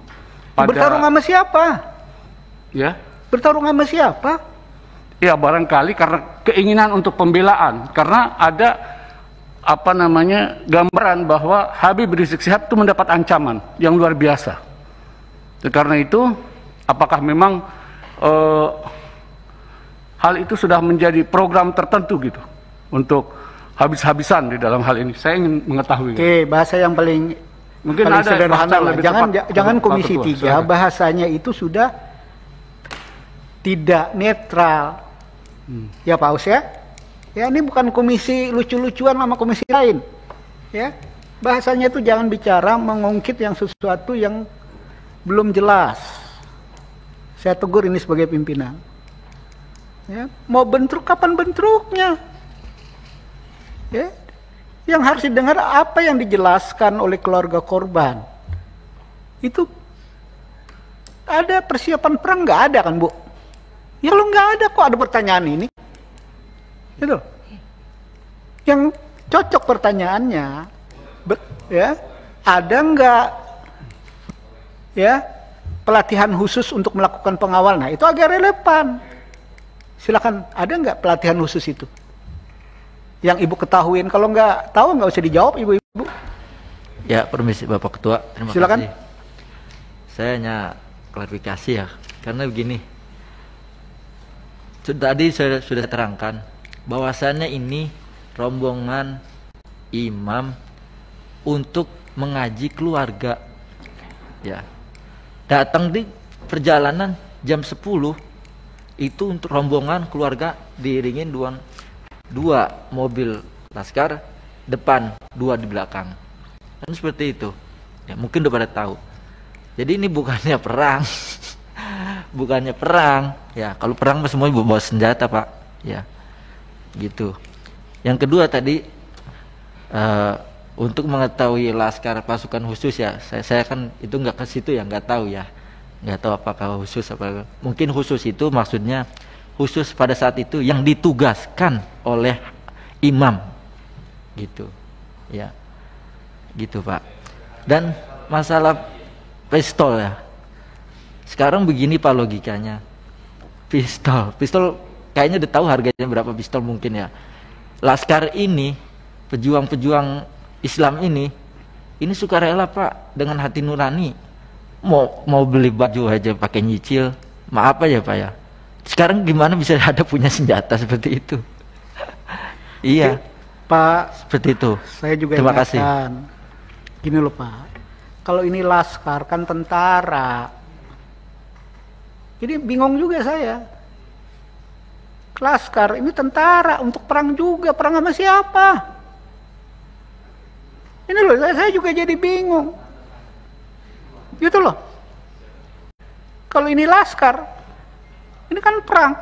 Bertarung sama siapa? Ya. Bertarung sama siapa? Ya barangkali karena keinginan untuk pembelaan, karena ada gambaran bahwa Habib Rizik Syihab itu mendapat ancaman yang luar biasa. Karena itu apakah memang hal itu sudah menjadi program tertentu gitu untuk habis-habisan di dalam hal ini? Saya ingin mengetahui. Oke, bahasa yang paling Mungkin paling ada sederhana bahasa lah. lebih Jangan tepat. jangan Pak Komisi Ketua, 3 silakan. bahasanya itu sudah tidak netral. Ya Pak Aus ya. Ya ini bukan komisi lucu-lucuan sama komisi lain. Ya. Bahasanya itu jangan bicara mengungkit yang sesuatu yang belum jelas. Saya tegur ini sebagai pimpinan. Ya, mau bentrok kapan bentroknya? Ya. Yang harus didengar apa yang dijelaskan oleh keluarga korban. Itu ada persiapan perang nggak ada kan Bu? Ya lo nggak ada kok ada pertanyaan ini. Gitu. Yang cocok pertanyaannya, ya ada nggak ya pelatihan khusus untuk melakukan pengawal? Nah itu agak relevan. Silakan, ada nggak pelatihan khusus itu? Yang Ibu ketahuin, kalau nggak tahu nggak usah dijawab Ibu-ibu. Ya, permisi Bapak Ketua, terima Silakan. kasih. Saya hanya klarifikasi ya, karena begini. Tadi saya sudah terangkan bahwasannya ini rombongan imam untuk mengaji keluarga. Ya. Datang di perjalanan jam 10 itu untuk rombongan keluarga diiringin dua mobil laskar depan, 2 di belakang. Kan seperti itu. Ya, mungkin udah pada tahu. Jadi ini bukannya perang. Bukannya perang. Ya, kalau perang semua bawa senjata, Pak. Ya. Gitu. Yang kedua tadi untuk mengetahui laskar pasukan khusus ya, saya kan itu nggak ke situ ya, nggak tahu ya. Nggak tahu apakah khusus apa. Mungkin khusus itu maksudnya khusus pada saat itu yang ditugaskan oleh imam. Gitu. Ya. Gitu, Pak. Dan masalah pistol ya. Sekarang begini Pak logikanya. Pistol kayaknya udah tahu harganya berapa pistol mungkin ya. Laskar ini, pejuang-pejuang Islam ini sukarela Pak, dengan hati nurani. Mau beli baju aja pakai nyicil. Maaf ya Pak ya. Sekarang gimana bisa ada punya senjata seperti itu? Iya. Pak, seperti itu. Saya juga Terima ingatkan. kasih. Gini loh Pak. Kalau ini laskar kan tentara. Jadi bingung juga saya. Laskar ini tentara untuk perang juga, perang sama siapa? Ini loh, saya juga jadi bingung. Gitu loh. Kalau ini laskar, ini kan perang,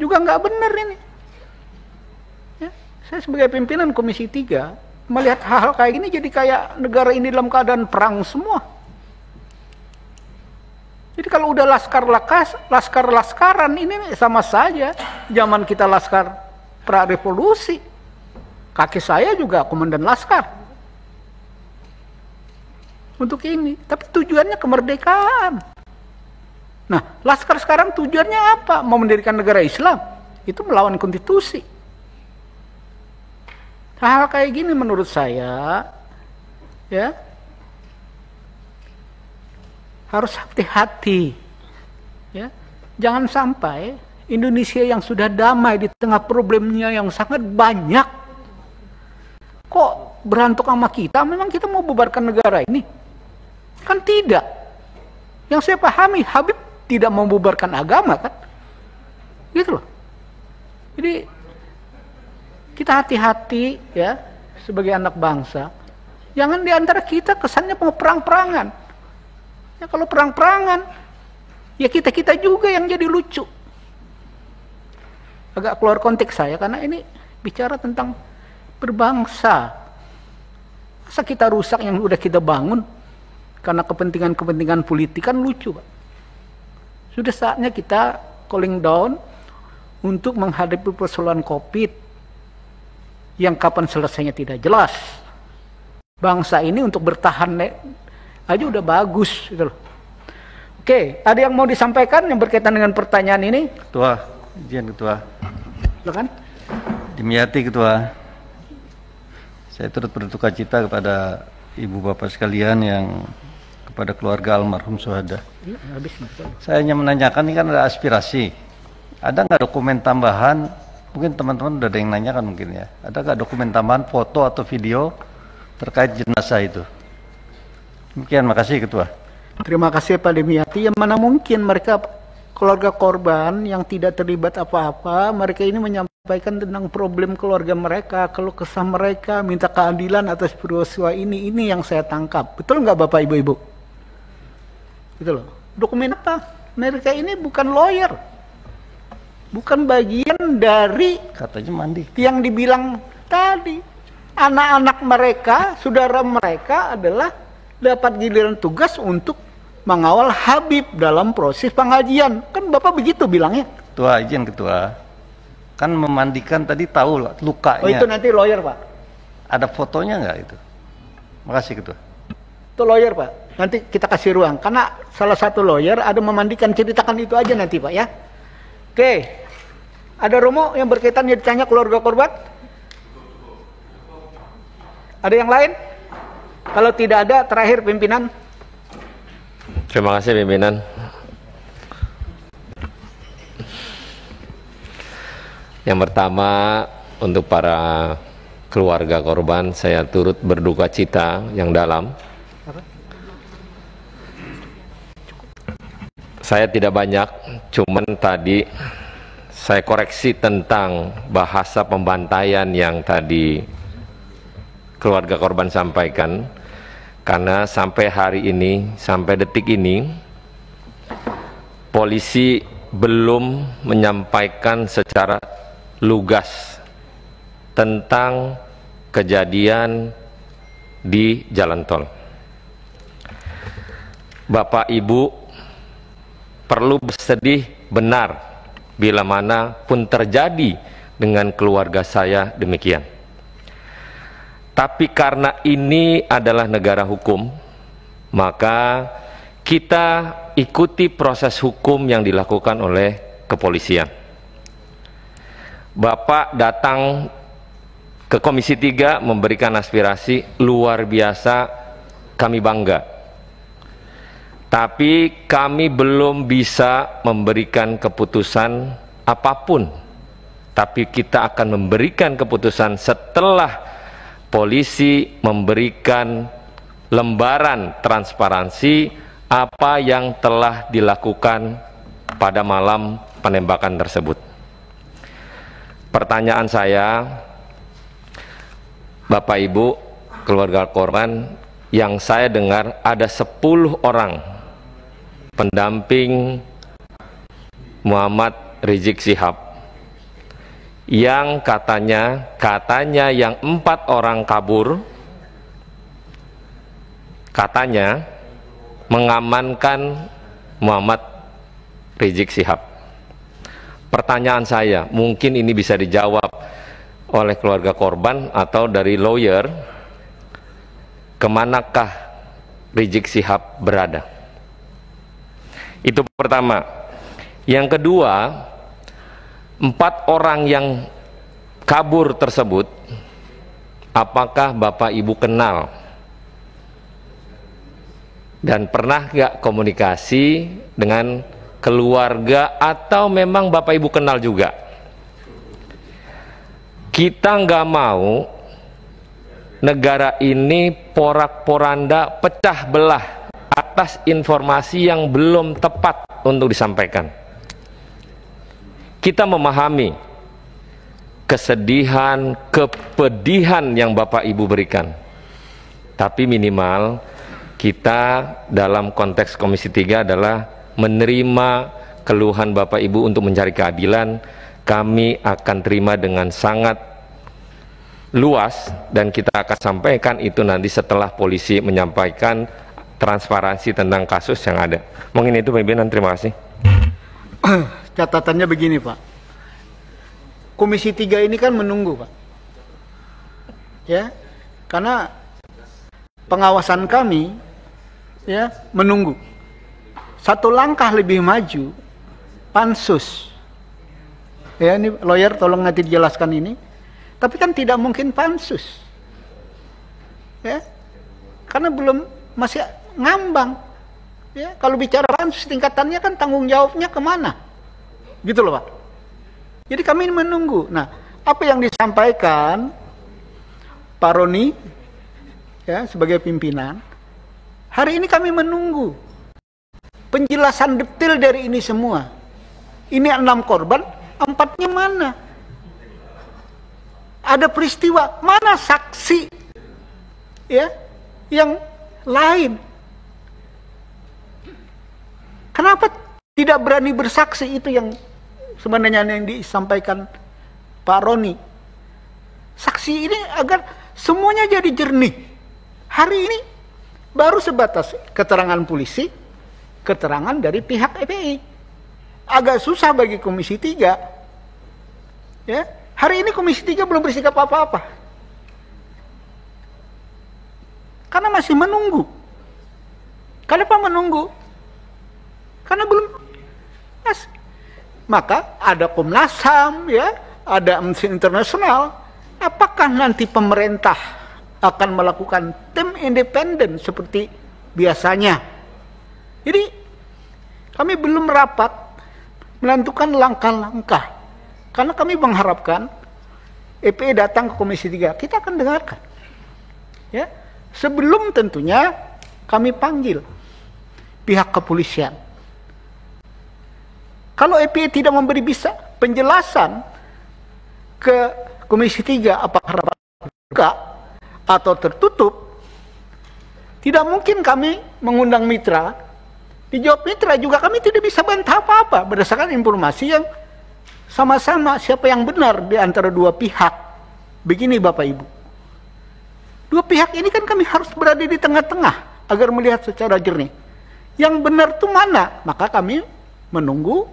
juga nggak benar ini. Ya, saya sebagai pimpinan Komisi 3 melihat hal-hal kayak gini jadi kayak negara ini dalam keadaan perang semua. Jadi kalau udah laskar-laskaran ini sama saja. Zaman kita laskar pra-revolusi. Kakek saya juga komandan laskar. Untuk ini. Tapi tujuannya kemerdekaan. Nah, laskar sekarang tujuannya apa? Mau mendirikan negara Islam. Itu melawan konstitusi. Hal-hal kayak gini menurut saya, ya, harus hati-hati, ya. Jangan sampai Indonesia yang sudah damai di tengah problemnya yang sangat banyak, kok berantuk sama kita. Memang kita mau bubarkan negara ini? Kan tidak. Yang saya pahami, Habib tidak mau bubarkan agama kan, gitu loh. Jadi kita hati-hati ya sebagai anak bangsa. Jangan diantara kita kesannya mau perang-perangan. Ya kalau perang-perangan, ya kita-kita juga yang jadi lucu. Agak keluar konteks saya, karena ini bicara tentang berbangsa. Masa kita rusak yang udah kita bangun, karena kepentingan-kepentingan politik kan lucu, Pak. Sudah saatnya kita cooling down untuk menghadapi persoalan COVID, yang kapan selesainya tidak jelas. Bangsa ini untuk bertahan aja udah bagus gitu loh. Oke, ada yang mau disampaikan yang berkaitan dengan pertanyaan ini? Ketua, izin Ketua. Silakan. Dimyati Ketua. Saya turut berduka cita kepada Ibu Bapak sekalian yang kepada keluarga almarhum syuhada. Saya hanya menanyakan, ini kan ada aspirasi. Ada nggak dokumen tambahan? Mungkin teman-teman udah ada yang nanyakan mungkin ya. Ada nggak dokumen tambahan foto atau video terkait jenazah itu? Demikian, makasih Ketua. Terima kasih Pak Demiati. Yang mana mungkin mereka keluarga korban yang tidak terlibat apa-apa, mereka ini menyampaikan tentang problem keluarga mereka, keluh kesah mereka, minta keadilan atas peristiwa ini yang saya tangkap. Betul nggak Bapak Ibu-Ibu? Gitu loh. Dokumen apa? Mereka ini bukan lawyer, bukan bagian dari katanya mandi yang dibilang tadi. Anak-anak mereka, saudara mereka adalah dapat giliran tugas untuk mengawal Habib dalam proses pengajian. Kan Bapak begitu bilangnya. Ketua, izin Ketua. Kan memandikan tadi tahu lah lukanya. Oh itu nanti lawyer Pak. Ada fotonya nggak itu? Makasih Ketua. Itu lawyer Pak. Nanti kita kasih ruang. Karena salah satu lawyer ada memandikan, ceritakan itu aja nanti Pak ya. Oke. Ada Romo yang berkaitan yang ditanya keluarga korban? Ada yang lain? Kalau tidak ada, terakhir pimpinan. Terima kasih pimpinan. Yang pertama, untuk para keluarga korban, saya turut berduka cita yang dalam. Saya tidak banyak, cuman tadi saya koreksi tentang bahasa pembantaian yang tadi keluarga korban sampaikan, karena sampai hari ini, sampai detik ini, polisi belum menyampaikan secara lugas tentang kejadian di jalan tol. Bapak Ibu perlu bersedih benar bila mana pun terjadi dengan keluarga saya demikian. Tapi karena ini adalah negara hukum, maka kita ikuti proses hukum yang dilakukan oleh kepolisian. Bapak datang ke Komisi 3 memberikan aspirasi luar biasa, kami bangga. Tapi kami belum bisa memberikan keputusan apapun. Tapi kita akan memberikan keputusan setelah polisi memberikan lembaran transparansi apa yang telah dilakukan pada malam penembakan tersebut. Pertanyaan saya, Bapak Ibu, keluarga korban, yang saya dengar ada 10 orang pendamping Muhammad Rizik Syihab yang katanya yang 4 orang kabur, katanya mengamankan Muhammad Rizik Syihab. Pertanyaan saya, mungkin ini bisa dijawab oleh keluarga korban atau dari lawyer, kemanakah Rizik Syihab berada? Itu pertama. Yang kedua, 4 orang yang kabur tersebut, apakah Bapak Ibu kenal? Dan pernah gak komunikasi dengan keluarga atau memang Bapak Ibu kenal juga? Kita nggak mau negara ini porak-poranda pecah belah atas informasi yang belum tepat untuk disampaikan. Kita memahami kesedihan, kepedihan yang Bapak Ibu berikan. Tapi minimal kita dalam konteks Komisi 3 adalah menerima keluhan Bapak Ibu untuk mencari keadilan. Kami akan terima dengan sangat luas dan kita akan sampaikan itu nanti setelah polisi menyampaikan transparansi tentang kasus yang ada. Mungkin itu pimpinan, terima kasih. Catatannya begini Pak, Komisi 3 ini kan menunggu Pak, ya, karena pengawasan kami ya menunggu. Satu langkah lebih maju, pansus. Ya, ini lawyer tolong nanti dijelaskan ini. Tapi kan tidak mungkin pansus. Ya. Karena belum, masih ngambang. Ya, kalau bicara pansus tingkatannya kan tanggung jawabnya kemana? Gitu loh Pak. Jadi kami menunggu. Nah, apa yang disampaikan Pak Roni ya sebagai pimpinan Hari ini kami menunggu penjelasan detail dari ini semua. Ini 6 korban, 4-nya mana? Ada peristiwa, mana saksi ya yang lain? Kenapa tidak berani bersaksi? Itu yang sebenarnya yang disampaikan Pak Roni. Saksi ini agar semuanya jadi jernih. Hari ini baru sebatas keterangan polisi, keterangan dari pihak FPI. Agak susah bagi Komisi 3. Ya, hari ini Komisi 3 belum bersikap apa-apa. Karena masih menunggu. Kenapa menunggu? Karena belum. Yes. Maka ada Komnas HAM, ya, ada Amnesty International. Apakah nanti pemerintah akan melakukan tim independen seperti biasanya? Jadi kami belum rapat menentukan langkah-langkah, karena kami mengharapkan FPI datang ke Komisi 3, kita akan dengarkan. Ya, sebelum tentunya kami panggil pihak kepolisian. Kalau FPI tidak memberi bisa penjelasan ke Komisi 3 apakah rapat terbuka atau tertutup, tidak mungkin kami mengundang mitra. Dijawab mitra juga kami tidak bisa bantah apa-apa berdasarkan informasi yang sama-sama siapa yang benar di antara dua pihak. Begini Bapak Ibu, dua pihak ini kan kami harus berada di tengah-tengah agar melihat secara jernih yang benar itu mana. Maka kami menunggu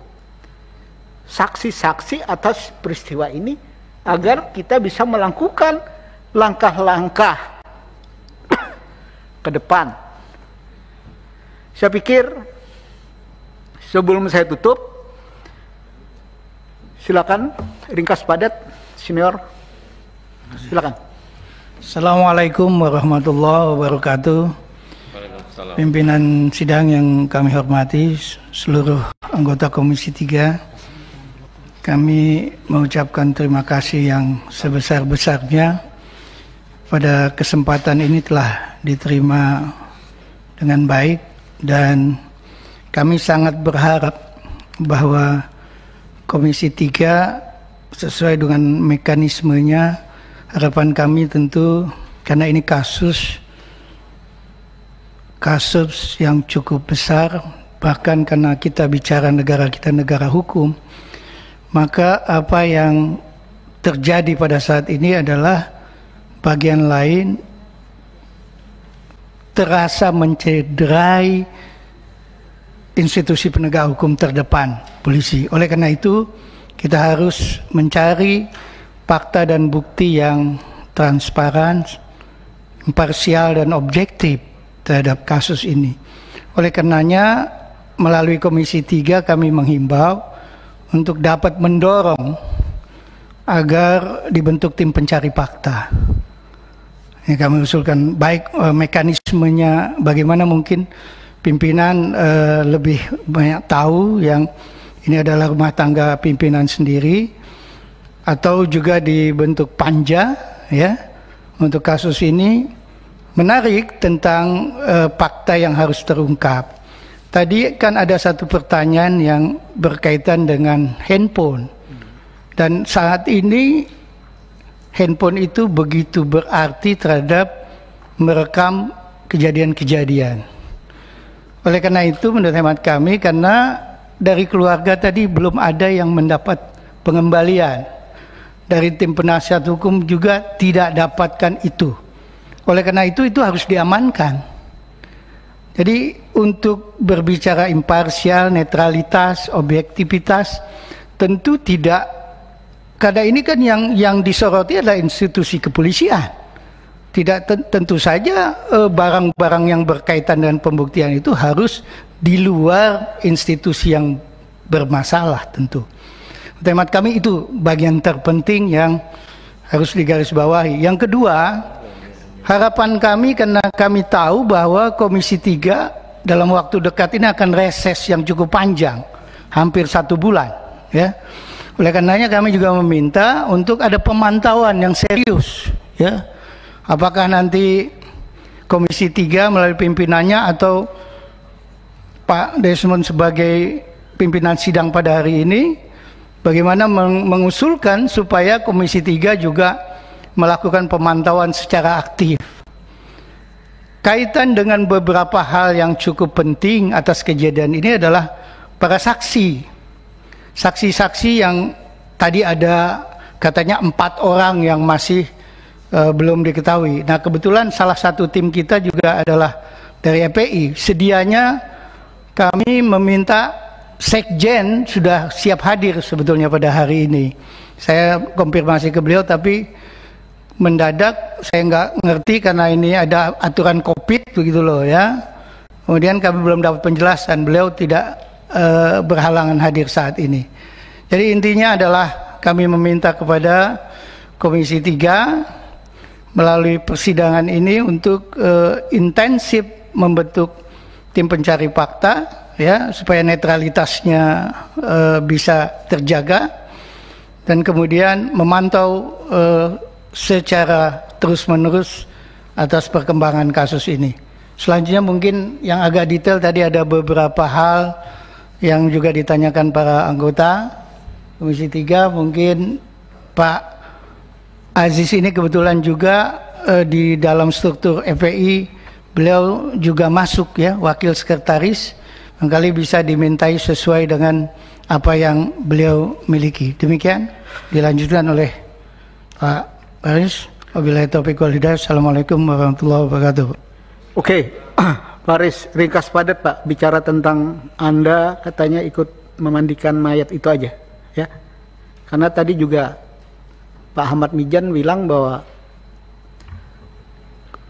saksi-saksi atas peristiwa ini agar kita bisa melakukan langkah-langkah ke depan. Saya pikir sebelum saya tutup, silakan ringkas padat, senior. Silakan. Assalamualaikum warahmatullahi wabarakatuh. Pimpinan sidang yang kami hormati, seluruh anggota Komisi 3, kami mengucapkan terima kasih yang sebesar-besarnya pada kesempatan ini telah diterima dengan baik. Dan kami sangat berharap bahwa Komisi 3 sesuai dengan mekanismenya, harapan kami tentu karena ini kasus yang cukup besar, bahkan karena kita bicara negara kita negara hukum, maka apa yang terjadi pada saat ini adalah bagian lain terasa mencederai institusi penegak hukum terdepan, polisi. Oleh karena itu, kita harus mencari fakta dan bukti yang transparan, imparsial dan objektif terhadap kasus ini. Oleh karenanya, melalui Komisi 3 kami menghimbau untuk dapat mendorong agar dibentuk tim pencari fakta. Ya, kami usulkan baik mekanismenya bagaimana, mungkin pimpinan lebih banyak tahu yang ini adalah rumah tangga pimpinan sendiri, atau juga dibentuk panja ya untuk kasus ini. Menarik tentang fakta yang harus terungkap. Tadi kan ada satu pertanyaan yang berkaitan dengan handphone, dan saat ini handphone itu begitu berarti terhadap merekam kejadian-kejadian. Oleh karena itu menurut hemat kami, karena dari keluarga tadi belum ada yang mendapat pengembalian, dari tim penasihat hukum juga tidak dapatkan itu. Oleh karena itu harus diamankan. Jadi untuk berbicara imparsial, netralitas, objektivitas, tentu tidak. Karena ini kan yang disoroti adalah institusi kepolisian. Tidak tentu saja barang-barang yang berkaitan dengan pembuktian itu harus di luar institusi yang bermasalah tentu. Temat kami itu bagian terpenting yang harus digarisbawahi. Yang kedua, harapan kami karena kami tahu bahwa Komisi 3 dalam waktu dekat ini akan reses yang cukup panjang, hampir 1 bulan, ya. Oleh karenanya kami juga meminta untuk ada pemantauan yang serius, ya. Apakah nanti Komisi 3 melalui pimpinannya atau Pak Desmond sebagai pimpinan sidang pada hari ini, bagaimana mengusulkan supaya Komisi 3 juga melakukan pemantauan secara aktif. Kaitan dengan beberapa hal yang cukup penting atas kejadian ini adalah para saksi. Saksi-saksi yang tadi ada katanya 4 orang yang masih belum diketahui. Nah, kebetulan salah satu tim kita juga adalah dari EPI. Sedianya kami meminta Sekjen sudah siap hadir sebetulnya pada hari ini. Saya konfirmasi ke beliau, tapi mendadak saya nggak ngerti karena ini ada aturan COVID begitu loh ya. Kemudian kami belum dapat penjelasan, beliau tidak berhalangan hadir saat ini. Jadi intinya adalah kami meminta kepada Komisi 3 melalui persidangan ini untuk intensif membentuk tim pencari fakta ya, supaya netralitasnya bisa terjaga, dan kemudian memantau secara terus-menerus atas perkembangan kasus ini. Selanjutnya mungkin yang agak detail tadi ada beberapa hal yang juga ditanyakan para anggota Komisi 3. Mungkin Pak Aziz ini kebetulan juga di dalam struktur FPI beliau juga masuk ya, wakil sekretaris, barangkali bisa dimintai sesuai dengan apa yang beliau miliki. Demikian dilanjutkan oleh Pak Faris. Wabillahi taufiq wal hidayah. Assalamualaikum warahmatullahi wabarakatuh. Oke, Faris, ringkas padat Pak, bicara tentang Anda katanya ikut memandikan mayat itu aja ya. Karena tadi juga Pak Ahmad Mijan bilang bahwa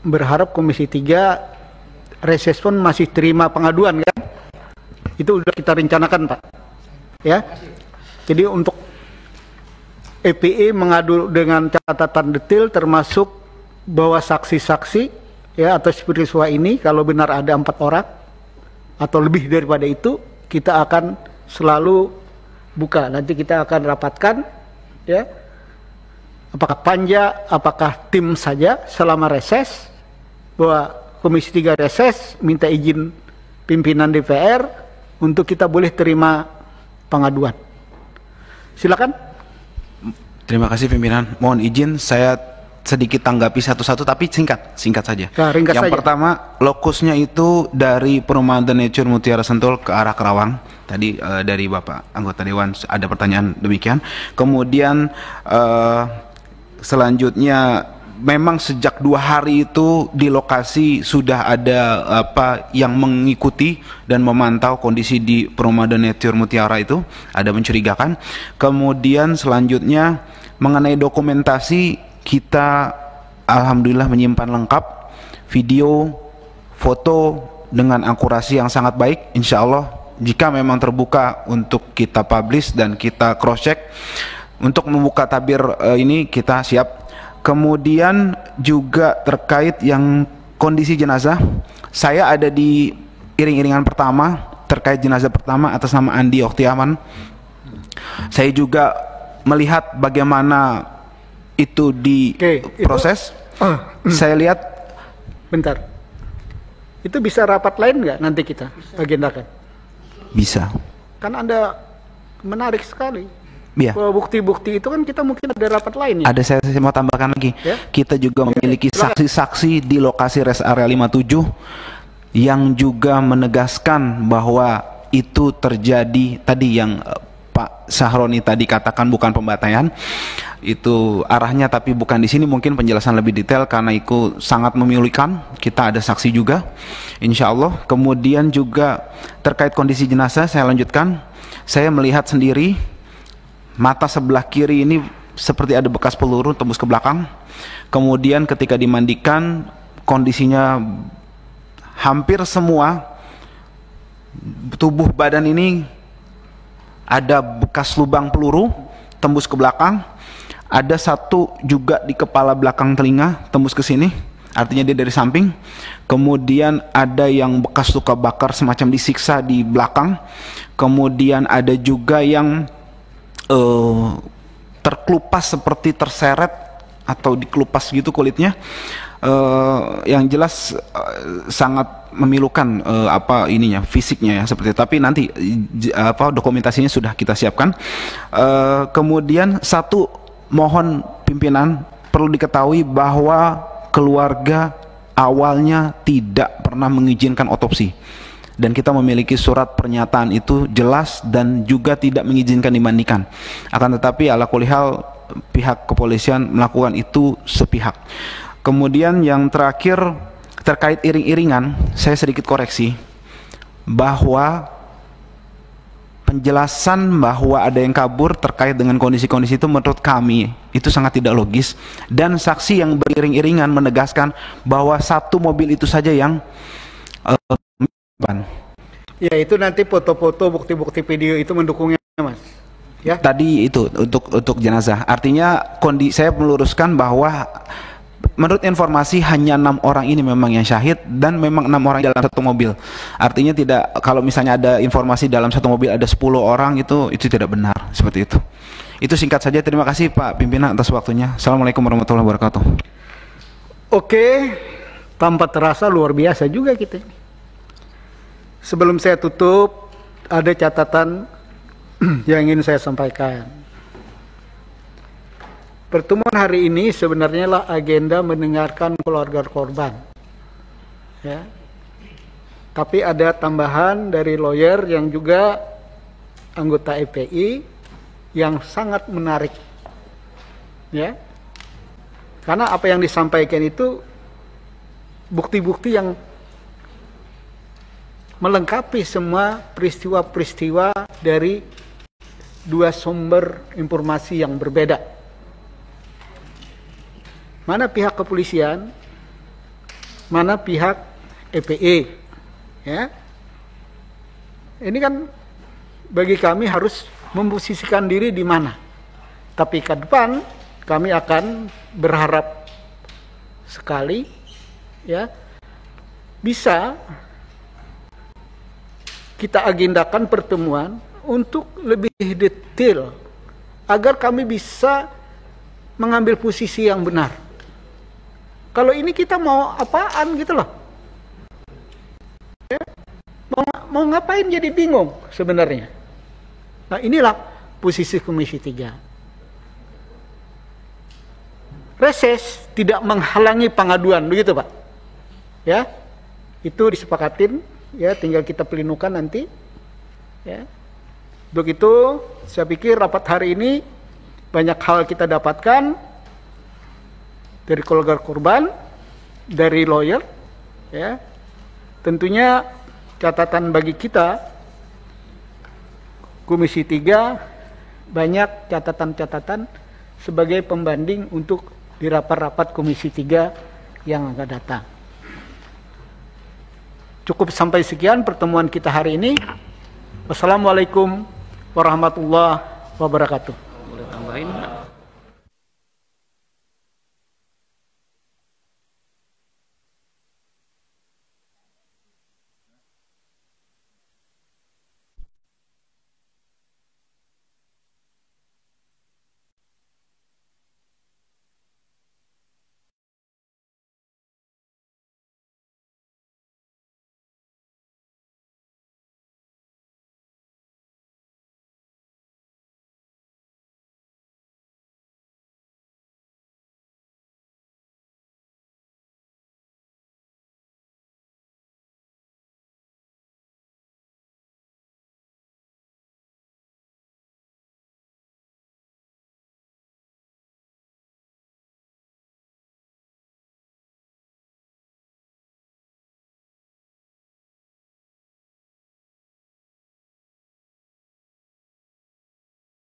berharap Komisi 3 reses pun masih terima pengaduan kan. Itu sudah kita rencanakan Pak ya. Jadi untuk EPE mengadu dengan catatan detail termasuk bahwa saksi-saksi ya atas peristiwa ini kalau benar ada 4 orang atau lebih daripada itu, kita akan selalu buka. Nanti kita akan rapatkan ya, apakah panja, apakah tim saja selama reses, bahwa Komisi 3 reses minta izin pimpinan DPR untuk kita boleh terima pengaduan. Silakan. Terima kasih pimpinan. Mohon izin saya sedikit tanggapi satu-satu tapi singkat saja. Nah, ringkas yang saja. pertama, lokusnya itu dari Perumahan The Nature Mutiara Sentul ke arah Kerawang. Tadi dari Bapak anggota Dewan ada pertanyaan demikian. Kemudian selanjutnya memang sejak 2 hari itu di lokasi sudah ada yang mengikuti dan memantau kondisi di Perumahan The Nature Mutiara itu, ada mencurigakan. Kemudian selanjutnya mengenai dokumentasi, kita alhamdulillah menyimpan lengkap video, foto dengan akurasi yang sangat baik. Insya Allah jika memang terbuka untuk kita publish dan kita cross check, untuk membuka tabir ini kita siap. Kemudian juga terkait yang kondisi jenazah, saya ada di iring-iringan pertama terkait jenazah pertama atas nama Andi Oktiaman. Saya juga melihat bagaimana itu diproses. Saya lihat. Bentar. Itu bisa rapat lain nggak nanti kita agendakan? Bisa. Kan Anda menarik sekali. Iya. Bahwa bukti-bukti itu kan kita mungkin ada rapat lain ya. Ada, saya mau tambahkan lagi. Ya? Kita juga memiliki saksi-saksi di lokasi rest area 57 yang juga menegaskan bahwa itu terjadi tadi yang Pak Sahroni tadi katakan bukan pembantaian. Itu arahnya tapi bukan di sini, mungkin penjelasan lebih detail karena itu sangat memilukan. Kita ada saksi juga, insya Allah. Kemudian juga terkait kondisi jenazah saya lanjutkan. Saya melihat sendiri mata sebelah kiri ini seperti ada bekas peluru tembus ke belakang. Kemudian ketika dimandikan kondisinya hampir semua tubuh badan ini ada bekas lubang peluru tembus ke belakang. Ada satu juga di kepala belakang telinga tembus ke sini, artinya dia dari samping. Kemudian ada yang bekas luka bakar semacam disiksa di belakang. Kemudian ada juga yang terkelupas seperti terseret atau dikelupas gitu kulitnya. yang jelas sangat memilukan fisiknya ya seperti itu. Tapi nanti dokumentasinya sudah kita siapkan. Kemudian satu, mohon pimpinan perlu diketahui bahwa keluarga awalnya tidak pernah mengizinkan otopsi, dan kita memiliki surat pernyataan itu jelas dan juga tidak mengizinkan dimandikan. Akan tetapi ala kulihal pihak kepolisian melakukan itu sepihak. Kemudian yang terakhir terkait iring-iringan, saya sedikit koreksi bahwa penjelasan bahwa ada yang kabur terkait dengan kondisi-kondisi itu menurut kami itu sangat tidak logis, dan saksi yang beriring-iringan menegaskan bahwa satu mobil itu saja yang ya itu nanti foto-foto bukti-bukti video itu mendukungnya, Mas. Ya. Tadi itu untuk jenazah. Artinya saya meluruskan bahwa menurut informasi hanya 6 orang ini memang yang syahid, dan memang 6 orang dalam satu mobil. Artinya tidak, kalau misalnya ada informasi dalam satu mobil ada 10 orang itu tidak benar seperti itu. Itu singkat saja. Terima kasih Pak Pimpinan atas waktunya. Assalamualaikum warahmatullahi wabarakatuh. Oke, tanpa terasa luar biasa juga kita. Sebelum saya tutup, ada catatan yang ingin saya sampaikan. Pertemuan hari ini sebenarnya lah agenda mendengarkan keluarga korban. Ya. Tapi ada tambahan dari lawyer yang juga anggota FPI yang sangat menarik. Ya. Karena apa yang disampaikan itu bukti-bukti yang melengkapi semua peristiwa-peristiwa dari dua sumber informasi yang berbeda. Mana pihak kepolisian, mana pihak FPI, ya. Ini kan bagi kami harus memposisikan diri di mana. Tapi ke depan kami akan berharap sekali, ya, bisa kita agendakan pertemuan untuk lebih detail agar kami bisa mengambil posisi yang benar. Kalau ini kita mau apaan gitu loh, ya? Mau ngapain jadi bingung sebenarnya. Nah inilah posisi Komisi 3. Reses tidak menghalangi pengaduan, begitu Pak. Ya, itu disepakatin. Ya, tinggal kita pelinukan nanti. Ya. Untuk itu, saya pikir rapat hari ini banyak hal kita dapatkan dari keluarga korban, dari lawyer, ya. Tentunya catatan bagi kita Komisi 3 banyak catatan-catatan sebagai pembanding untuk di rapat-rapat Komisi 3 yang akan datang. Cukup sampai sekian pertemuan kita hari ini. Wassalamualaikum warahmatullahi wabarakatuh.